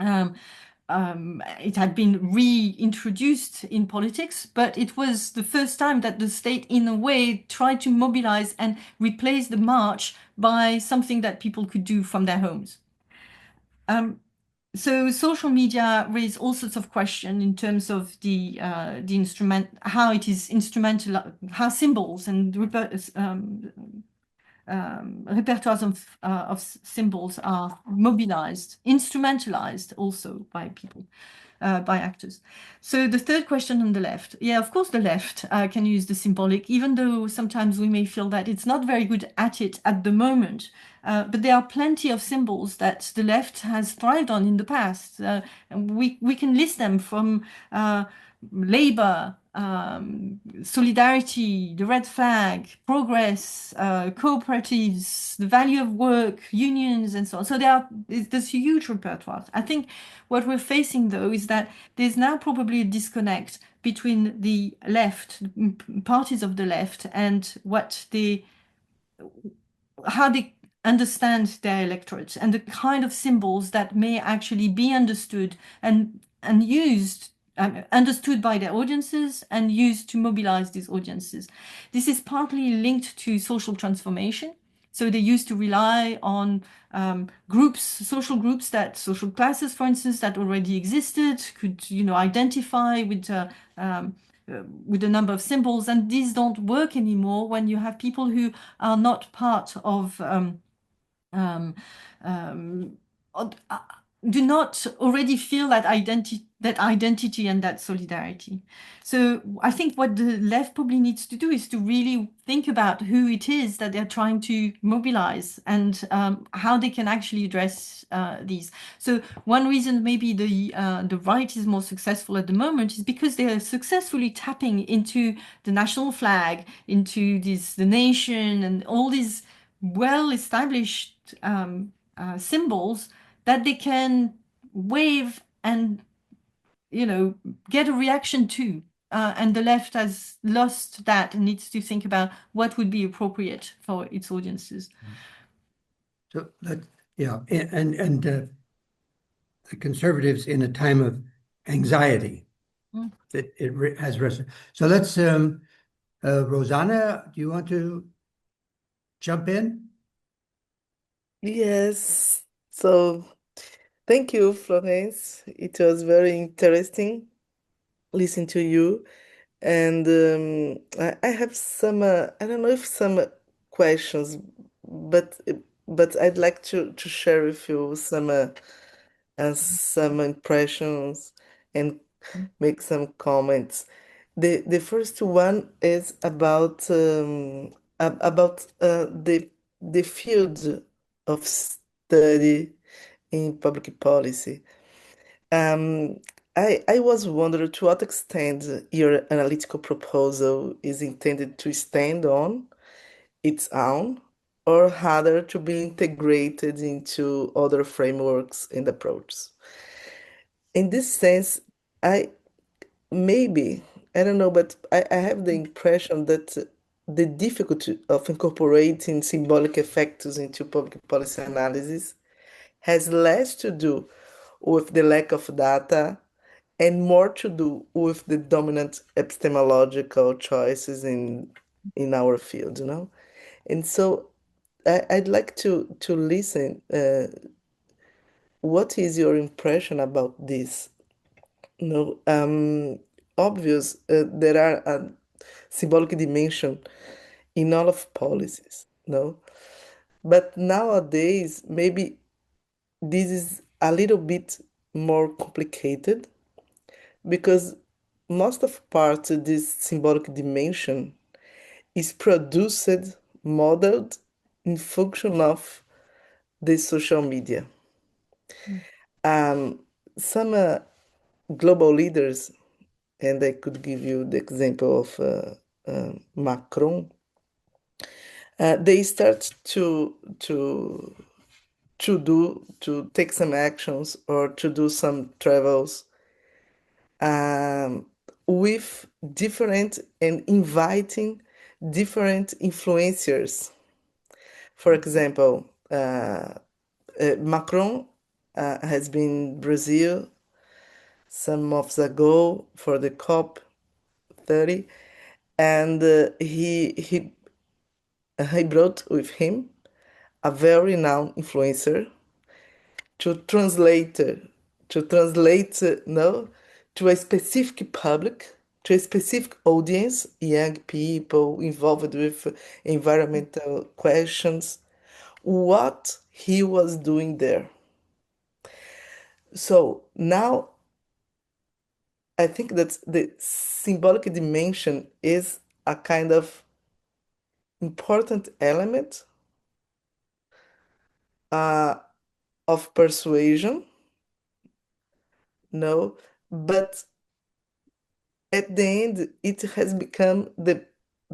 It had been reintroduced in politics, but it was the first time that the state, in a way, tried to mobilize and replace the march by something that people could do from their homes. So social media raise all sorts of questions in terms of the instrument, how it is instrumental, how symbols and repertoires of symbols are mobilized, instrumentalized also by people, by actors. So the third question on the left, yeah, of course the left can use the symbolic, even though sometimes we may feel that it's not very good at it at the moment. But there are plenty of symbols that the left has thrived on in the past. And we can list them from labor, solidarity, the red flag, progress, cooperatives, the value of work, unions, and so on. So there's a huge repertoire. I think what we're facing, though, is that there's now probably a disconnect between the left, parties of the left, and how they understand their electorates and the kind of symbols that may actually be understood and used, understood by their audiences and used to mobilize these audiences. This is partly linked to social transformation. So they used to rely on groups, social classes, for instance, that already existed, could, identify with a number of symbols, and these don't work anymore when you have people who are not part of do not already feel that identity and that solidarity. So I think what the left probably needs to do is to really think about who it is that they're trying to mobilize and how they can actually address these. So one reason maybe the right is more successful at the moment is because they are successfully tapping into the national flag, into the nation, and all these well-established symbols that they can wave and get a reaction to. And the left has lost that and needs to think about what would be appropriate for its audiences. So that, yeah, and the conservatives in a time of anxiety, it has risen. So let's, Rosana, do you want to jump in? Yes. So thank you, Florence. It was very interesting listening to you. And I have some, I don't know if some questions, but I'd like to share with you some impressions and make some comments. The first one is about the field of study in public policy. I was wondering to what extent your analytical proposal is intended to stand on its own, or rather to be integrated into other frameworks and approaches. In this sense, I maybe, I don't know, but I have the impression that the difficulty of incorporating symbolic effects into public policy analysis has less to do with the lack of data and more to do with the dominant epistemological choices in our field, And so I'd like to listen. What is your impression about this? Obvious, there are a symbolic dimension in all of policies, But nowadays, maybe this is a little bit more complicated because most of part this symbolic dimension is produced, modeled in function of the social media. Some global leaders, and I could give you the example of Macron, they start to take some actions or to do some travels with different and inviting different influencers. For example, Macron has been in Brazil some months ago for the COP 30, and he brought with him a very renowned influencer to translate no, to a specific public, to a specific audience, young people involved with environmental questions, what he was doing there. So now I think that the symbolic dimension is a kind of important element of persuasion, no, but at the end, it has become the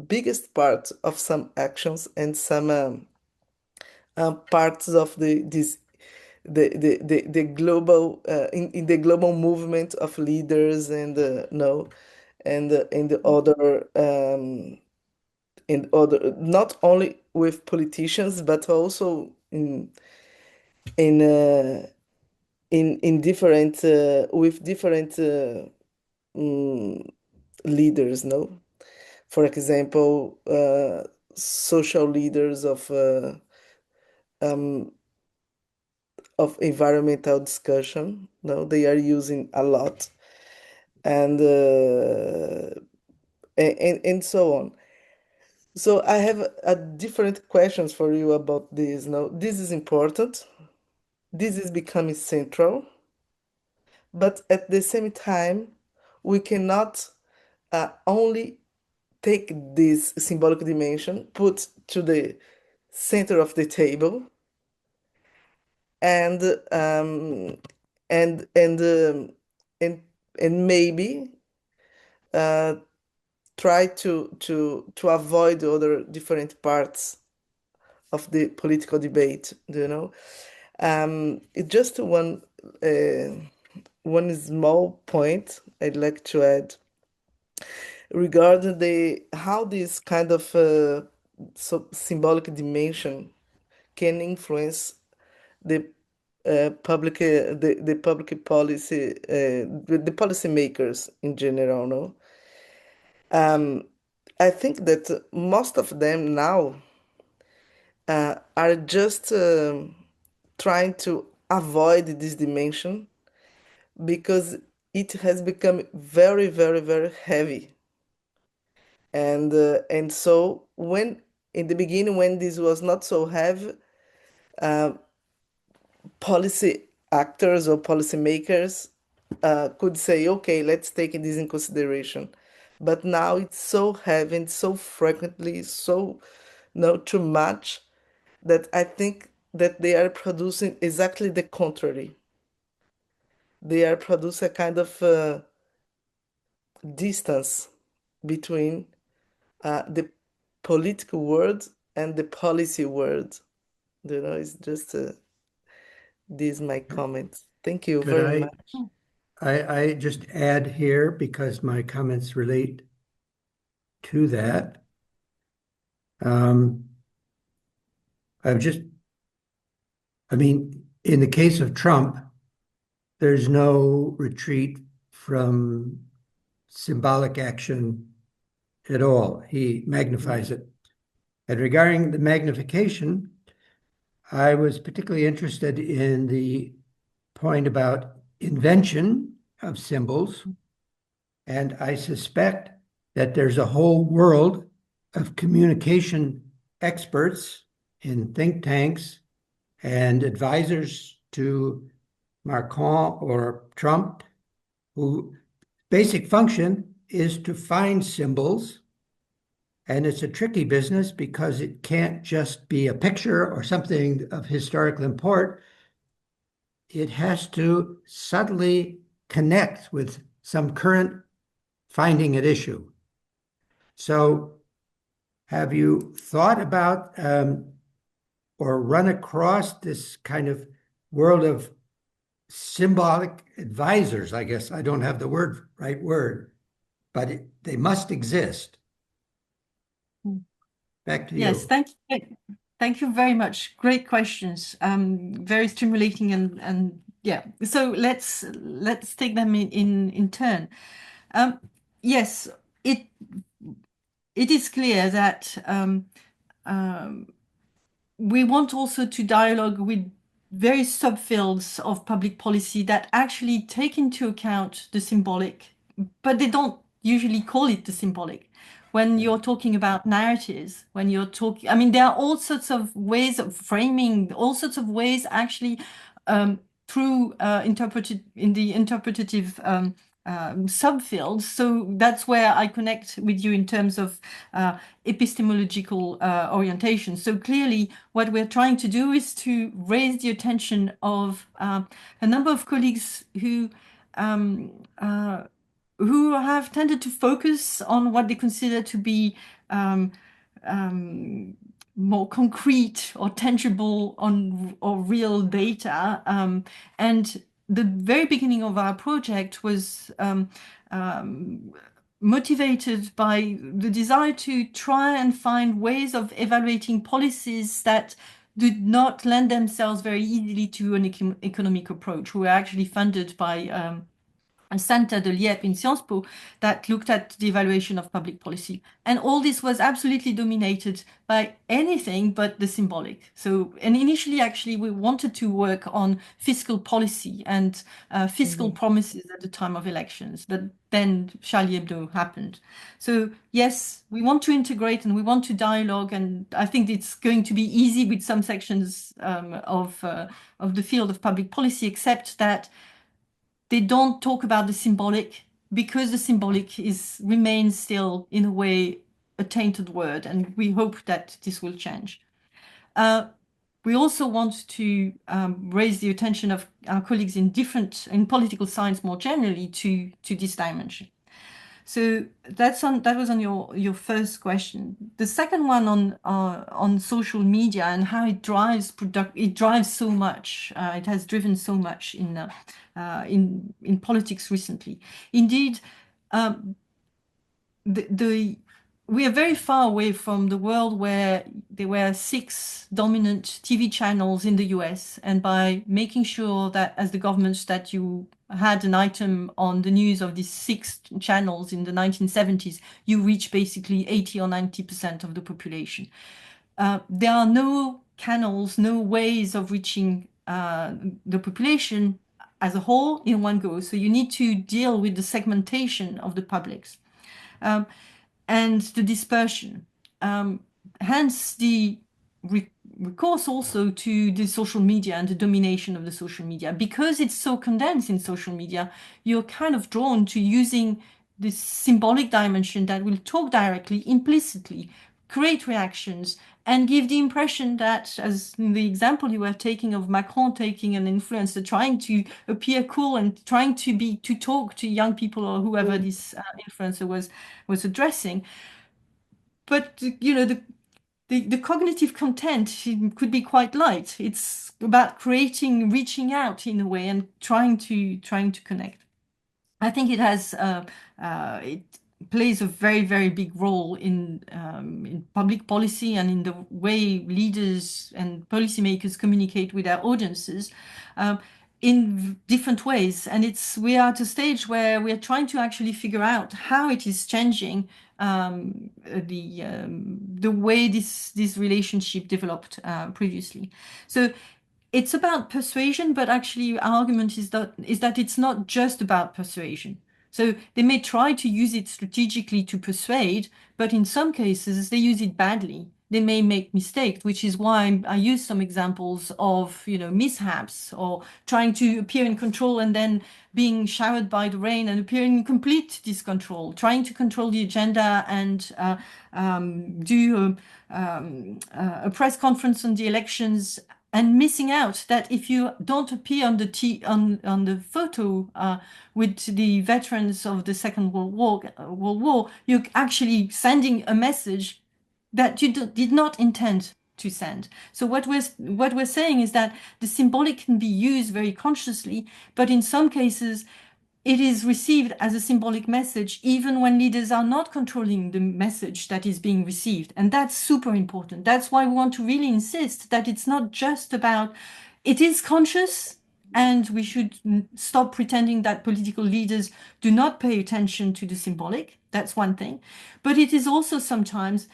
biggest part of some actions and some parts of the global in the global movement of leaders and no, and the other not only with politicians but also in uh, in different with different leaders, no? For example, social leaders um, of environmental discussion, no, they are using a lot, and and so on. So I have a different questions for you about this. No, this is important. This is becoming central, but at the same time, we cannot only take this symbolic dimension, put to the center of the table, and and and um, and and maybe uh, try to avoid other different parts of the political debate. You know, it's just one small point I'd like to add regarding the how this kind of symbolic dimension can influence the the public policy the policy makers in general, no. I think that most of them now are just trying to avoid this dimension because it has become very, very, very heavy. And so when in the beginning, when this was not so heavy, policy actors or policy makers could say, okay, let's take this in consideration. But now it's so heavy and so frequently, so no too much that I think that they are producing exactly the contrary. They are producing a kind of distance between the political world and the policy world. You know, it's just this my comment. Thank you Could very much. I just add here because my comments relate to that. I've just, I mean, in the case of Trump, there's no retreat from symbolic action at all. He magnifies it. And regarding the magnification, I was particularly interested in the point about invention of symbols. And I suspect that there's a whole world of communication experts in think tanks and advisors to Macron or Trump who basic function is to find symbols. And it's a tricky business because it can't just be a picture or something of historical import. It has to subtly connect with some current finding at issue. So have you thought about or run across this kind of world of symbolic advisors? I guess I don't have the right word, but they must exist. Back to Yes, you. thank you very much. Great questions. Very stimulating and yeah. So let's take them in turn. Yes, it is clear that we want also to dialogue with various subfields of public policy that actually take into account the symbolic, but they don't usually call it the symbolic. When you're talking about narratives, when you're talking, I mean, there are all sorts of ways of framing, all sorts of ways actually through interpretative subfields. So that's where I connect with you in terms of epistemological orientation. So clearly, what we're trying to do is to raise the attention of a number of colleagues who have tended to focus on what they consider to be more concrete or tangible or real data. And the very beginning of our project was motivated by the desire to try and find ways of evaluating policies that did not lend themselves very easily to an economic approach. We were actually funded by a center de Liège in Sciences Po that looked at the evaluation of public policy. And all this was absolutely dominated by anything but the symbolic. So, and initially, actually, we wanted to work on fiscal policy and fiscal promises at the time of elections. But then Charlie Hebdo happened. So, yes, we want to integrate and we want to dialogue. And I think it's going to be easy with some sections of the field of public policy, except that they don't talk about the symbolic because the symbolic remains still in a way a tainted word, and we hope that this will change. We also want to raise the attention of our colleagues in political science more generally to this dimension. So that was on your first question. The second one on social media and how it drives so much. It has driven so much in politics recently. Indeed, we are very far away from the world where there were 6 dominant TV channels in the US, and by making sure that as the government that you had an item on the news of these 6 channels in the 1970s, you reach basically 80 or 90% of the population. There are no channels, no ways of reaching the population as a whole in one go. So you need to deal with the segmentation of the publics. And the dispersion. Hence the recourse also to the social media and the domination of the social media. Because it's so condensed in social media, you're kind of drawn to using this symbolic dimension that will talk directly, implicitly, create reactions, and give the impression that, as in the example you were taking of Macron taking an influencer, trying to appear cool and trying to talk to young people or whoever this influencer was addressing. But you know, the cognitive content could be quite light. It's about reaching out in a way and trying to connect. I think it has it plays a very, very big role in public policy and in the way leaders and policymakers communicate with their audiences in different ways. And we are at a stage where we are trying to actually figure out how it is changing the way this relationship developed previously. So it's about persuasion, but actually our argument is that it's not just about persuasion. So they may try to use it strategically to persuade, but in some cases they use it badly. they may make mistakes, which is why I use some examples of, mishaps or trying to appear in control and then being showered by the rain and appearing in complete discontrol, trying to control the agenda and do a press conference on the elections and missing out that if you don't appear on the photo with the veterans of the Second World War, you're actually sending a message that you did not intend to send. So what we're saying is that the symbolic can be used very consciously, but in some cases it is received as a symbolic message even when leaders are not controlling the message that is being received. And that's super important. That's why we want to really insist that it's not just about, it is conscious, and we should stop pretending that political leaders do not pay attention to the symbolic. That's one thing. But it is also sometimes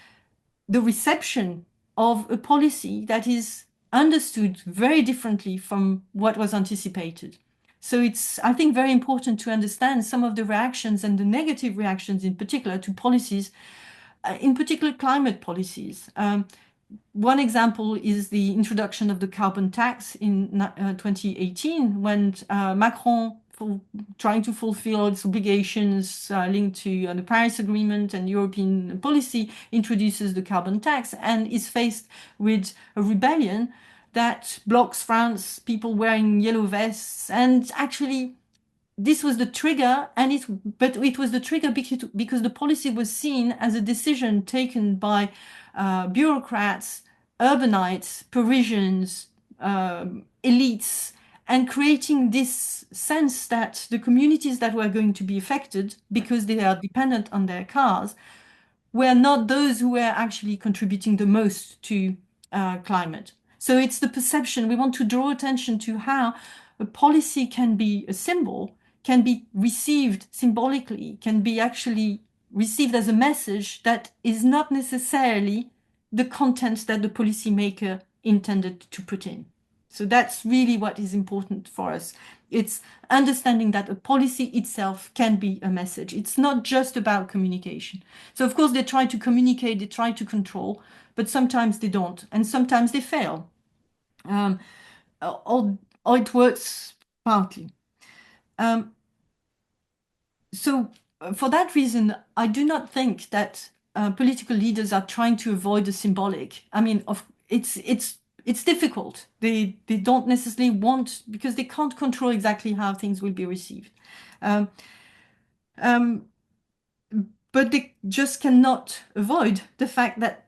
the reception of a policy that is understood very differently from what was anticipated. So it's, I think, very important to understand some of the reactions and the negative reactions in particular to policies, in particular climate policies. One example is the introduction of the carbon tax in 2018, when Macron, trying to fulfill its obligations linked to the Paris Agreement and European policy, introduces the carbon tax and is faced with a rebellion that blocks France, people wearing yellow vests. And actually, this was the trigger, but it was the trigger because the policy was seen as a decision taken by bureaucrats, urbanites, Parisians, elites, and creating this sense that the communities that were going to be affected because they are dependent on their cars were not those who were actually contributing the most to climate. So it's the perception. We want to draw attention to how a policy can be a symbol, can be received symbolically, can be actually received as a message that is not necessarily the content that the policymaker intended to put in. So that's really what is important for us. It's understanding that a policy itself can be a message. It's not just about communication. So of course they try to communicate, they try to control, but sometimes they don't, and sometimes they fail. Or it works partly. So for that reason, I do not think that political leaders are trying to avoid the symbolic. I mean, it's difficult. They don't necessarily want, because they can't control exactly how things will be received. But they just cannot avoid the fact that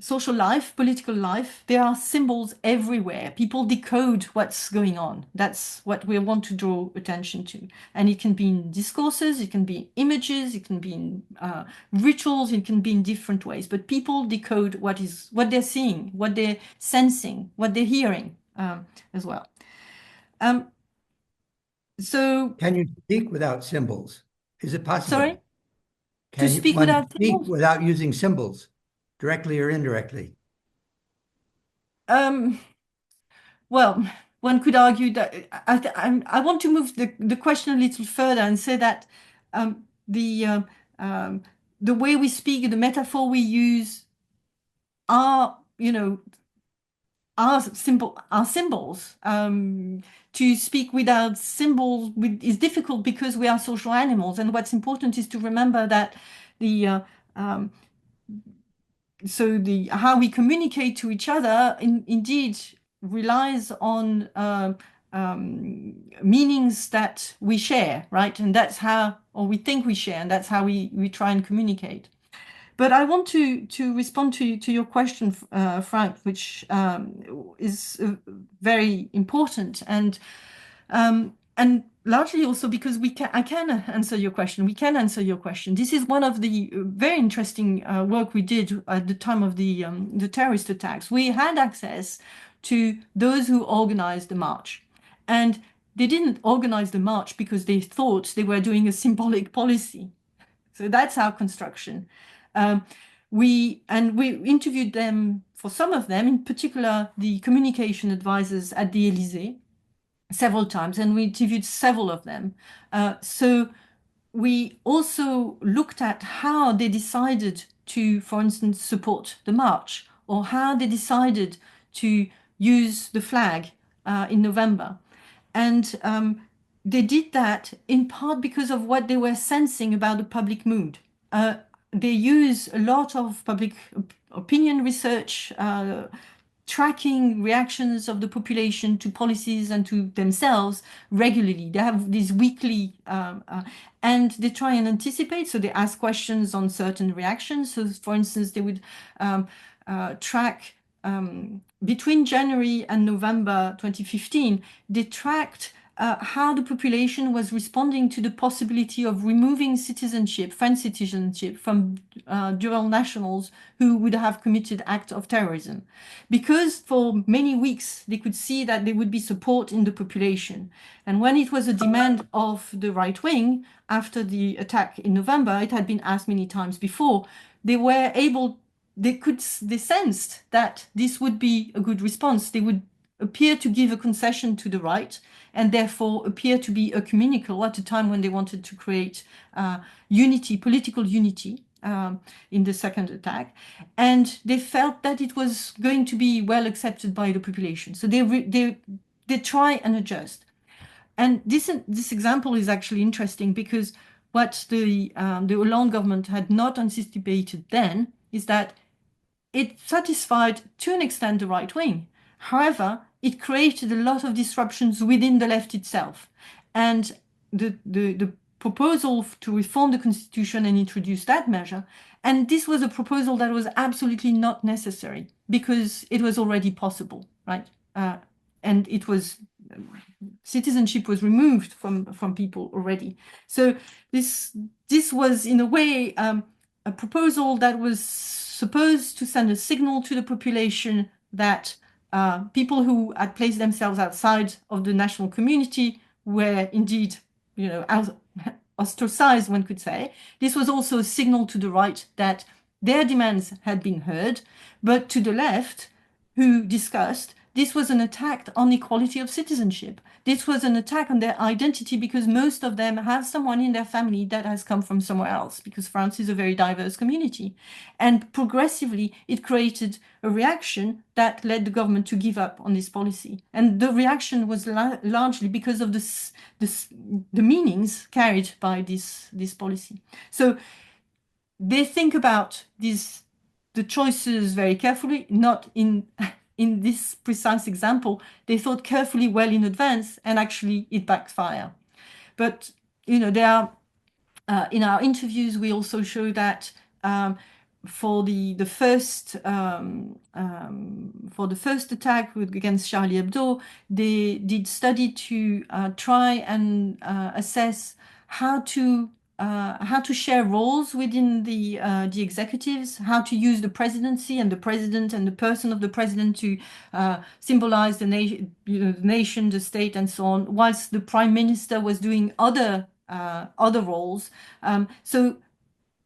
social life, political life, there are symbols everywhere. People decode what's going on. That's what we want to draw attention to. And it can be in discourses, it can be in images, it can be in rituals, it can be in different ways. But people decode what they're seeing, what they're sensing, what they're hearing as well. So Can you speak without symbols? Is it possible? sorry? Can To speak one without speak symbols? without using symbols, directly or indirectly? Well, one could argue that I want to move the question a little further and say that the way we speak, the metaphor we use are symbols. To speak without symbols is difficult because we are social animals, and what's important is to remember that how we communicate to each other indeed relies on meanings that we share, right? And that's how, or we think we share, and that's how we try and communicate. But I want to respond to your question, Frank, which is very important, and largely also because I can answer your question. We can answer your question. This is one of the very interesting work we did at the time of the terrorist attacks. We had access to those who organized the march, and they didn't organize the march because they thought they were doing a symbolic policy. So that's our construction. We interviewed them, for some of them, in particular the communication advisors at the Élysée, several times, and we interviewed several of them. So we also looked at how they decided to, for instance, support the march, or how they decided to use the flag in November. And they did that in part because of what they were sensing about the public mood. They use a lot of public opinion research, tracking reactions of the population to policies and to themselves regularly. They have these weekly, and they try and anticipate. So they ask questions on certain reactions. So, for instance, they would track between January and November 2015, they tracked how the population was responding to the possibility of removing citizenship, French citizenship, from dual nationals who would have committed acts of terrorism. Because for many weeks, they could see that there would be support in the population. And when it was a demand of the right wing, after the attack in November, it had been asked many times before, they were able, they sensed that this would be a good response. They would appear to give a concession to the right and therefore appear to be ecumenical at a time when they wanted to create unity, political unity in the second attack. And they felt that it was going to be well accepted by the population. So they try and adjust. And this example is actually interesting because what the Hollande government had not anticipated then is that it satisfied to an extent the right wing. However, it created a lot of disruptions within the left itself. And the proposal to reform the constitution and introduce that measure, and this was a proposal that was absolutely not necessary because it was already possible, right? And it was, citizenship was removed from people already. So this was in a way a proposal that was supposed to send a signal to the population that people who had placed themselves outside of the national community were indeed, ostracized, one could say. This was also a signal to the right that their demands had been heard, but to the left, who discussed, this was an attack on equality of citizenship. This was an attack on their identity because most of them have someone in their family that has come from somewhere else, because France is a very diverse community. And progressively, it created a reaction that led the government to give up on this policy. And the reaction was largely because of the meanings carried by this policy. So they think about the choices very carefully, not in this precise example. They thought carefully well in advance, and actually it backfired. But there are in our interviews we also show that for the first attack against Charlie Hebdo, they did study to try and assess how to share roles within the executives, how to use the presidency and the president and the person of the president to symbolize the nation, the state, and so on, whilst the prime minister was doing other roles.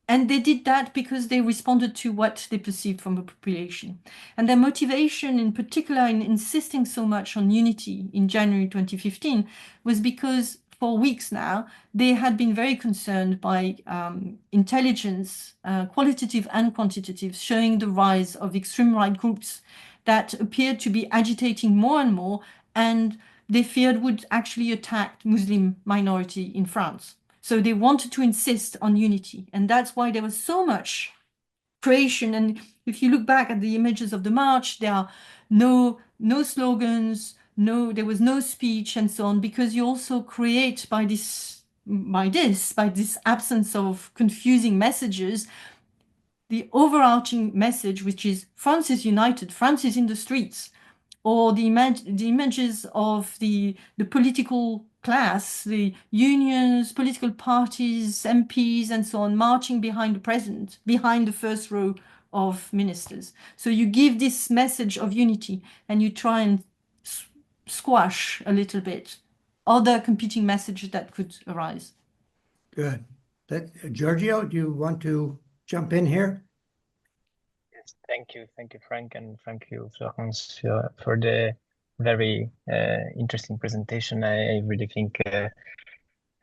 And they did that because they responded to what they perceived from the population. And their motivation, in particular, in insisting so much on unity in January 2015, was because for weeks now, they had been very concerned by intelligence, qualitative and quantitative, showing the rise of extreme right groups that appeared to be agitating more and more, and they feared would actually attack Muslim minority in France. So they wanted to insist on unity. And that's why there was so much creation. And if you look back at the images of the march, there are no slogans, there was no speech and so on, because you also create by this absence of confusing messages, the overarching message, which is France is united, France is in the streets, or the images of the political class, the unions, political parties, MPs, and so on, marching behind the president, behind the first row of ministers. So you give this message of unity, and you try and squash a little bit other competing messages that could arise. Good. Giorgio, do you want to jump in here? Yes, thank you, Frank, and thank you, Florence, for the very interesting presentation. I really think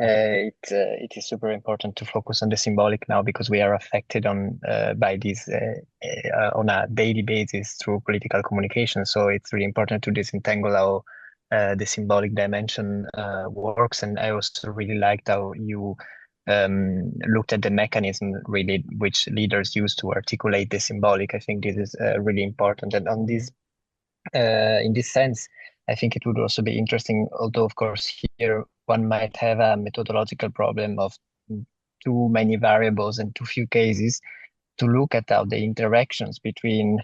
it is super important to focus on the symbolic now because we are affected by this on a daily basis through political communication. So it's really important to disentangle how the symbolic dimension works. And I also really liked how you looked at the mechanism really which leaders use to articulate the symbolic. I think this is really important. And on this, in this sense, I think it would also be interesting, although of course here one might have a methodological problem of too many variables and too few cases, to look at how the interactions between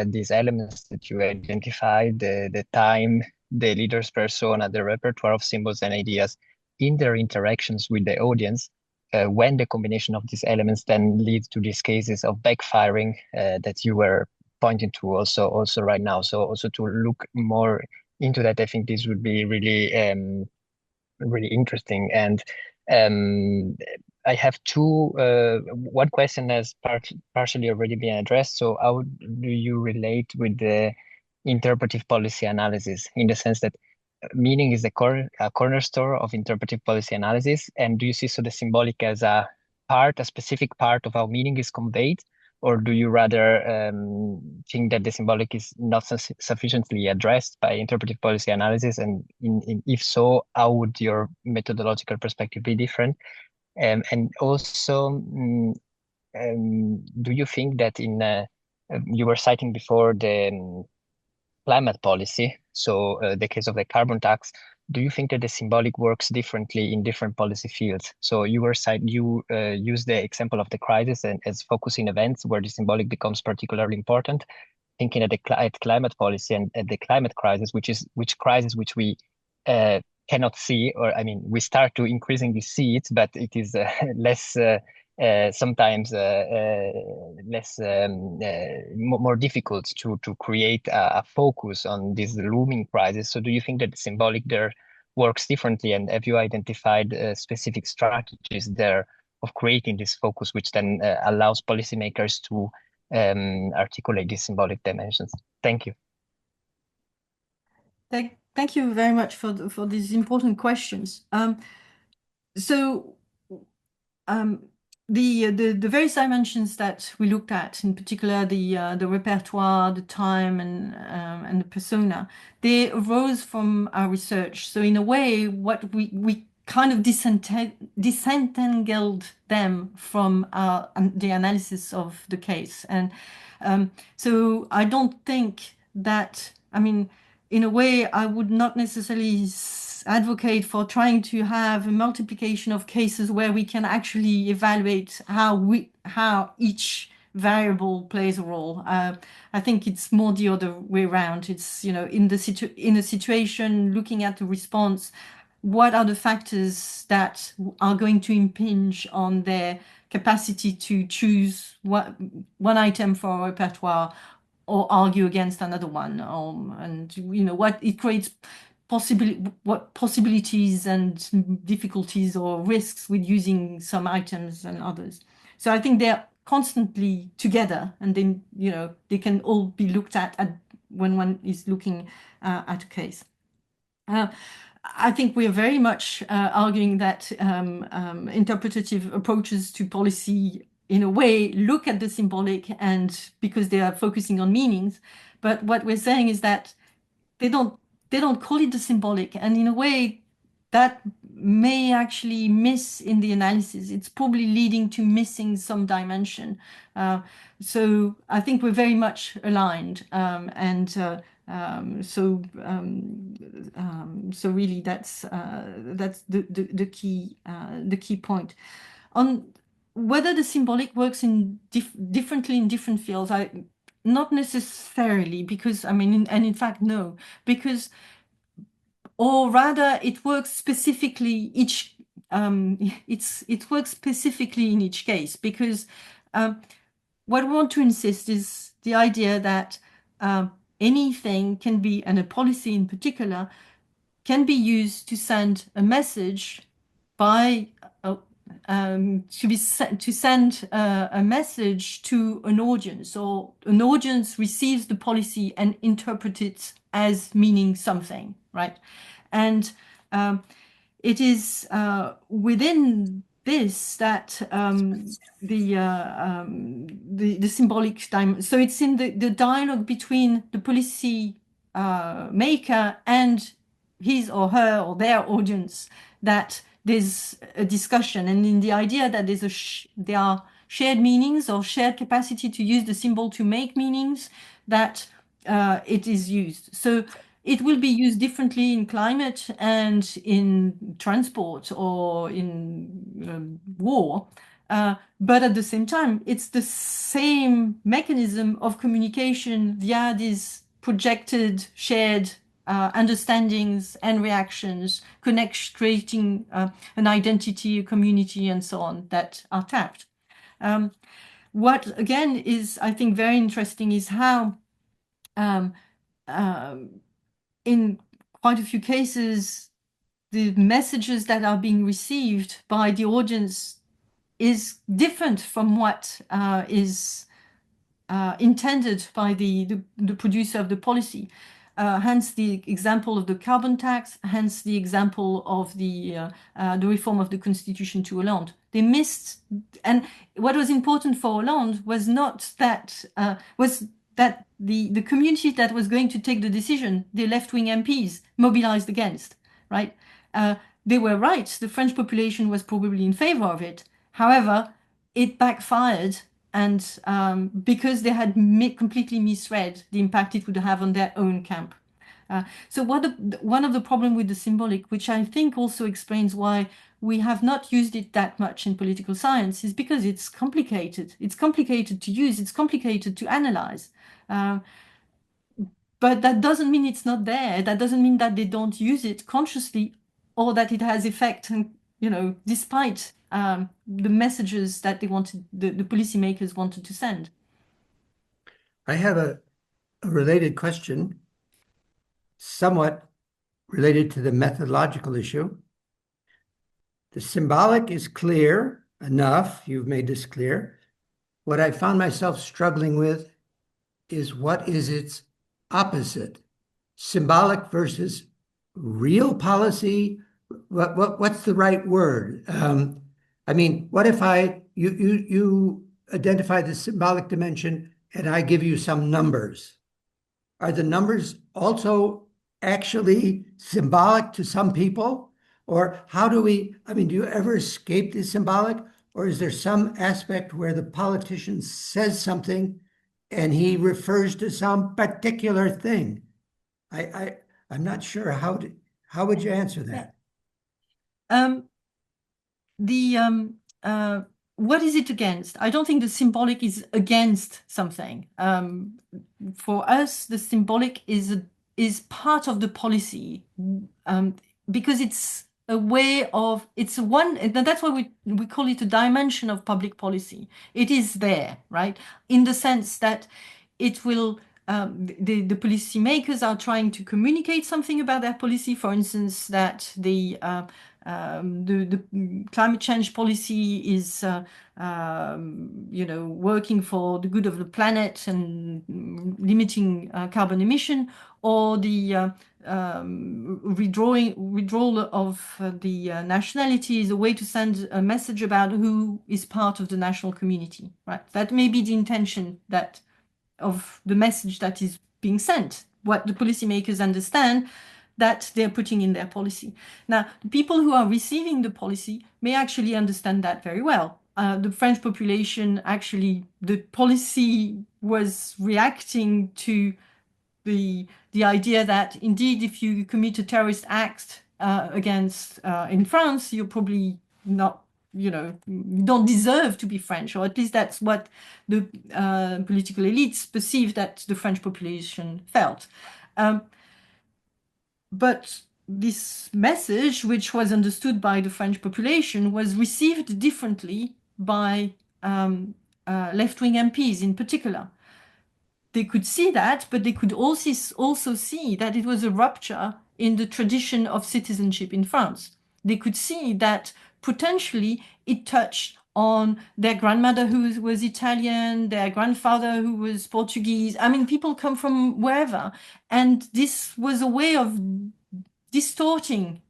these elements that you identified, the time, the leader's persona, the repertoire of symbols and ideas, in their interactions with the audience, when the combination of these elements then leads to these cases of backfiring that you were pointing to also right now. So also to look more into that, I think this would be really really interesting. And I have two. One question has partially already been addressed. So how do you relate with the interpretive policy analysis, in the sense that meaning is a cornerstone of interpretive policy analysis? And do you see so the symbolic as a specific part of how meaning is conveyed? Or do you rather think that the symbolic is not sufficiently addressed by interpretive policy analysis? And if so, how would your methodological perspective be different? And also, do you think that you were citing before the climate policy, so the case of the carbon tax, do you think that the symbolic works differently in different policy fields? So you use the example of the crisis and as focusing events where the symbolic becomes particularly important, thinking at at climate policy and at the climate crisis, which we cannot see, or I mean, we start to increasingly see it, but it is less sometimes less more difficult to create a focus on this looming crisis. So do you think that the symbolic there works differently, and have you identified specific strategies there of creating this focus, which then allows policymakers to articulate these symbolic dimensions? Thank you. Thank you very much for these important questions. The various dimensions that we looked at, in particular the repertoire, the time, and the persona, they arose from our research. So in a way, what we kind of disentangled them from the analysis of the case. And so I don't think that, I mean, in a way, I would not necessarily advocate for trying to have a multiplication of cases where we can actually evaluate how each variable plays a role. I think it's more the other way around. It's, you know, in a situation, looking at the response, what are the factors that are going to impinge on their capacity to choose one item for a repertoire or argue against another one, and you know what it creates, what possibilities and difficulties or risks with using some items and others. So I think they're constantly together, and then you know they can all be looked at when one is looking at a case. I think we are very much arguing that interpretative approaches to policy, in a way, look at the symbolic, and because they are focusing on meanings. But what we're saying is that they don't call it the symbolic, and in a way that may actually miss in the analysis. It's probably leading to missing some dimension. So I think we're very much aligned, so really that's the key point. On whether the symbolic works differently in different fields, not necessarily, because I mean, and in fact, no, because, or rather, it works specifically it works specifically in each case, because what we want to insist is the idea that anything can be, and a policy in particular, can be used to send a message by to send a message to an audience, or an audience receives the policy and interprets it as meaning something, right? And it is within this that the symbolic time. So it's in the dialogue between the policy maker and his or her or their audience that there's a discussion, and in the idea that there are shared meanings or shared capacity to use the symbol to make meanings, that it is used. So it will be used differently in climate and in transport or in war. But at the same time, it's the same mechanism of communication via these projected, shared understandings and reactions, creating an identity, a community, and so on that are tapped. What again is, I think, very interesting is how in quite a few cases, the messages that are being received by the audience is different from what is intended by the producer of the policy. Hence the example of the carbon tax, hence the example of the reform of the constitution to Hollande. They missed, and what was important for Hollande was not that, the community that was going to take the decision, the left-wing MPs, mobilized against, right? They were right, the French population was probably in favor of it. However, it backfired, and because they had completely misread the impact it would have on their own camp. So one of the problems with the symbolic, which I think also explains why we have not used it that much in political science, is because it's complicated. It's complicated to use, it's complicated to analyze. But that doesn't mean it's not there. That doesn't mean that they don't use it consciously or that it has effect, and, despite the messages that they wanted, the policymakers wanted to send. I have a related question, somewhat related to the methodological issue. The symbolic is clear enough. You've made this clear. What I found myself struggling with is what is its opposite? Symbolic versus real policy? What's the right word? I mean, what if you identify the symbolic dimension and I give you some numbers? Are the numbers also actually symbolic to some people? Or how do do you ever escape the symbolic? Or is there some aspect where the politician says something and he refers to some particular thing? I'm not sure how would you answer that? What is it against? I don't think the symbolic is against something. For us, the symbolic is part of the policy, because it's a way of, it's one, and that's why we call it a dimension of public policy. It is there, right? In the sense that it will, the policymakers are trying to communicate something about their policy. For instance, that the climate change policy is, working for the good of the planet and limiting carbon emission, or the withdrawal of the nationality is a way to send a message about who is part of the national community, right? That may be the intention of the message that is being sent, what the policymakers understand that they're putting in their policy. Now, the people who are receiving the policy may actually understand that very well. The French population, actually, the policy was reacting to the idea that indeed, if you commit a terrorist act against in France, you're probably not, you don't deserve to be French, or at least that's what the political elites perceived that the French population felt. But this message, which was understood by the French population, was received differently by left-wing MPs in particular. They could see that, but they could also see that it was a rupture in the tradition of citizenship in France. They could see that potentially it touched on their grandmother who was Italian, their grandfather who was Portuguese. I mean, people come from wherever. And this was a way of distorting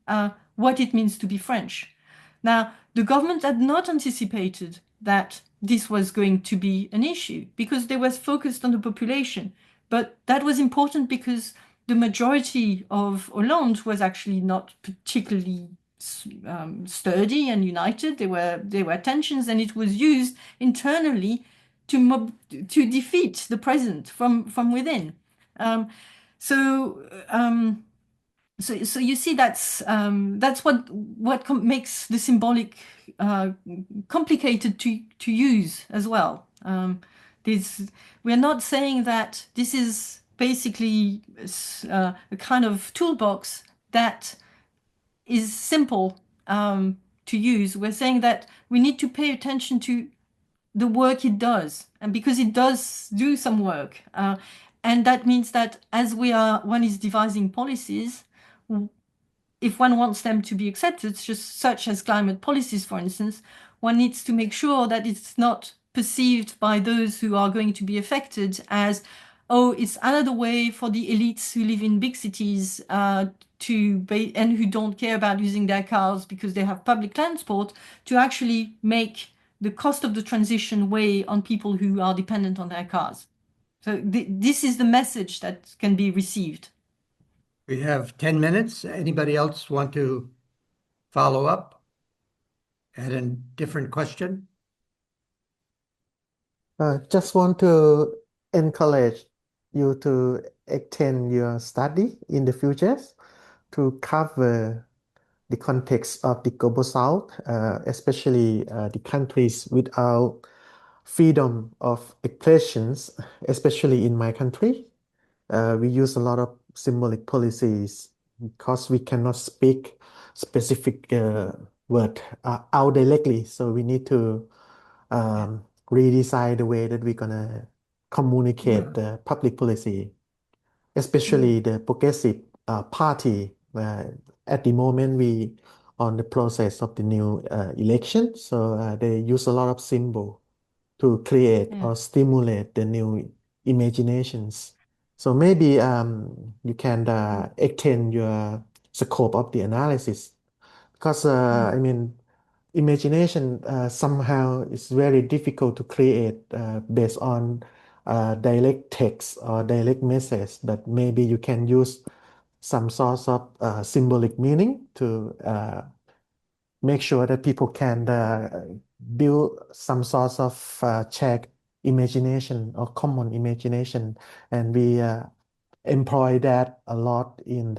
what it means to be French. Now, the government had not anticipated that this was going to be an issue because they were focused on the population. But that was important because the majority of Hollande was actually not particularly sturdy and united. There were tensions, and it was used internally to defeat the president from within. So you see that's what makes the symbolic complicated to use as well. We're not saying that this is basically a kind of toolbox that is simple to use. We're saying that we need to pay attention to the work it does, and because it does do some work, and that means that as one is devising policies, if one wants them to be accepted, just such as climate policies, for instance, one needs to make sure that it's not perceived by those who are going to be affected as, oh, it's another way for the elites who live in big cities and who don't care about using their cars because they have public transport, to actually make the cost of the transition weigh on people who are dependent on their cars. So this is the message that can be received. We have 10 minutes. Anybody else want to follow up? Add a different question? Just want to encourage you to extend your study in the future to cover the context of the Global South, especially the countries without freedom of expressions, especially in my country. We use a lot of symbolic policies because we cannot speak specific word out directly. So we need to redesign the way that we're gonna communicate the public policy, especially the progressive party. At the moment, we on the process of the new election, so they use a lot of symbol to create or stimulate the new imaginations. So maybe you can extend your scope of the analysis, because I mean, imagination somehow is very difficult to create based on direct text or direct message, but maybe you can use some sort of symbolic meaning to make sure that people can build some sort of shared imagination or common imagination, and we employ that a lot in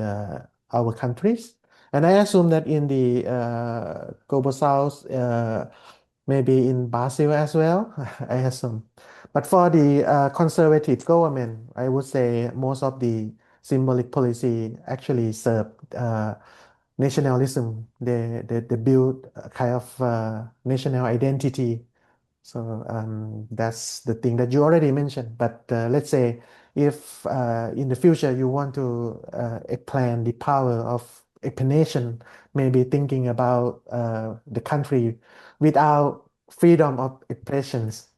our countries. And I assume that in the Global South, maybe in Brazil as well, I assume. But for the conservative government, I would say most of the symbolic policy actually serve nationalism. They build a kind of national identity. So that's the thing that you already mentioned. But let's say if in the future you want to expand the power of explanation, maybe thinking about the country without freedom of expressions.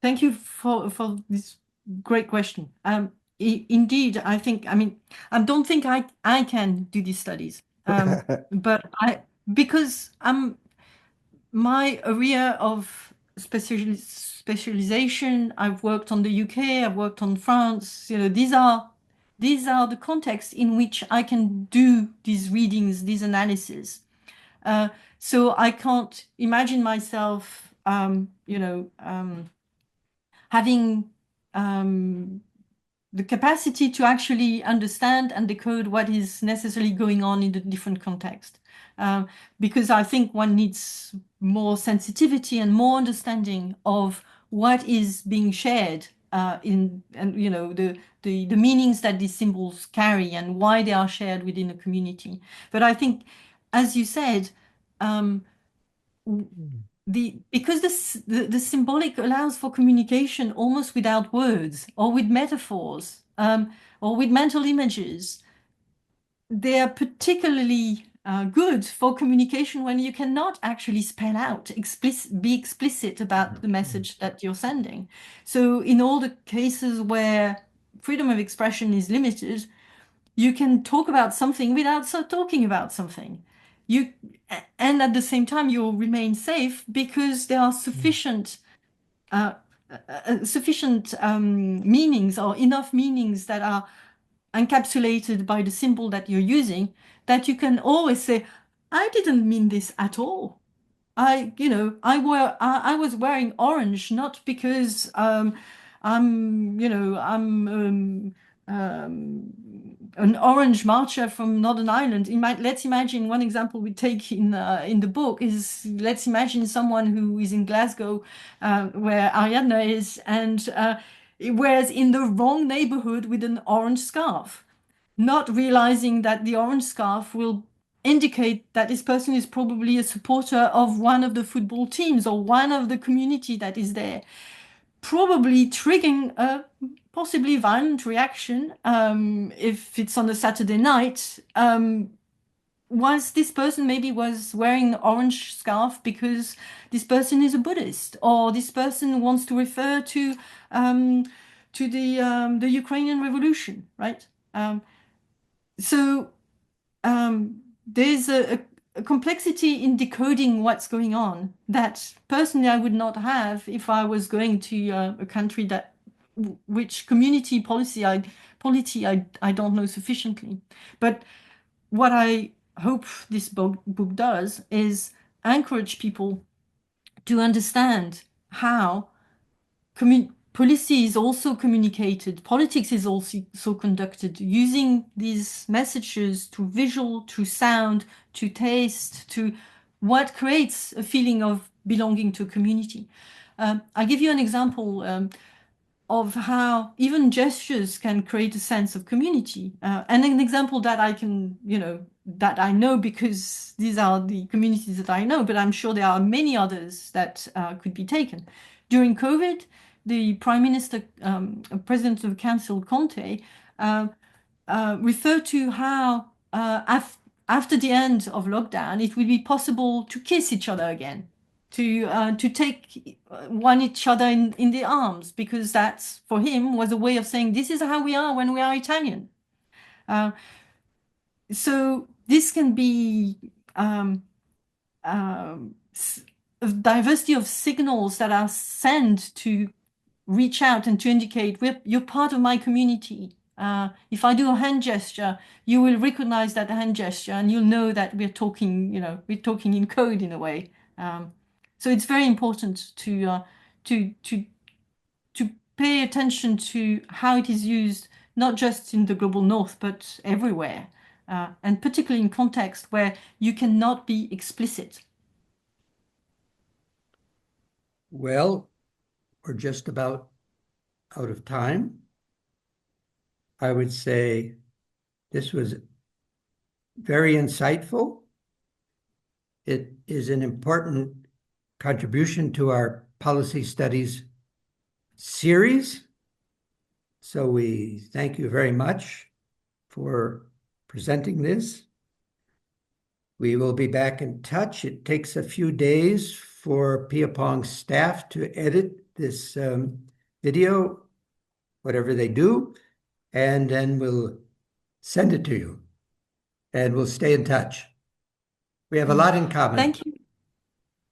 Thank you for this great question. Indeed, I don't think I can do these studies, but because my area of specialization, I've worked on the UK, I've worked on France. These are the contexts in which I can do these readings, these analyses. So I can't imagine myself, having the capacity to actually understand and decode what is necessarily going on in the different context. Because I think one needs more sensitivity and more understanding of what is being shared the meanings that these symbols carry and why they are shared within a community. But I think, as you said, because the symbolic allows for communication almost without words or with metaphors or with mental images, they are particularly good for communication when you cannot actually spell out, be explicit about the message that you're sending. So in all the cases where freedom of expression is limited, you can talk about something without talking about something. And at the same time, you'll remain safe because there are sufficient meanings or enough meanings that are encapsulated by the symbol that you're using, that you can always say, I didn't mean this at all. I was wearing orange not because I'm an orange marcher from Northern Ireland. Let's imagine one example we take in the book is, let's imagine someone who is in Glasgow, where Ariadne is, and wears in the wrong neighborhood with an orange scarf, not realizing that the orange scarf will indicate that this person is probably a supporter of one of the football teams or one of the community that is there, probably triggering a possibly violent reaction if it's on a Saturday night. Once this person maybe was wearing an orange scarf because this person is a Buddhist, or this person wants to refer to the Ukrainian Revolution, right? So there's a complexity in decoding what's going on that personally I would not have if I was going to a country that which community polity I don't know sufficiently. But what I hope this book does is encourage people to understand how policy is also communicated, politics is also conducted using these messages to visual, to sound, to taste, to what creates a feeling of belonging to a community. I'll give you an example of how even gestures can create a sense of community. And an example that I can, that I know because these are the communities that I know, but I'm sure there are many others that could be taken. During COVID, the Prime Minister, President of the Council, Conte, referred to how after the end of lockdown, it will be possible to kiss each other again, to take each other in the arms, because that's, for him, was a way of saying, this is how we are when we are Italian. So this can be a diversity of signals that are sent to reach out and to indicate you're part of my community. If I do a hand gesture, you will recognize that hand gesture, and you'll know that we're talking in code in a way. So it's very important to pay attention to how it is used, not just in the global north, but everywhere, and particularly in context where you cannot be explicit. Well, we're just about out of time. I would say this was very insightful. It is an important contribution to our policy studies series. So we thank you very much for presenting this. We will be back in touch. It takes a few days for Piyapong's staff to edit this video, whatever they do, and then we'll send it to you, and we'll stay in touch. We have a lot in common. Thank you.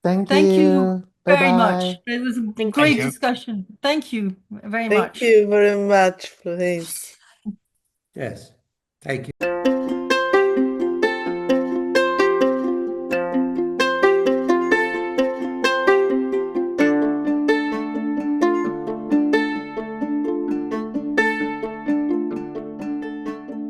Thank Thank you you. very Bye-bye. much. It was a great you. discussion. Thank you very Thank much. you very much, Florence. Yes, thank you.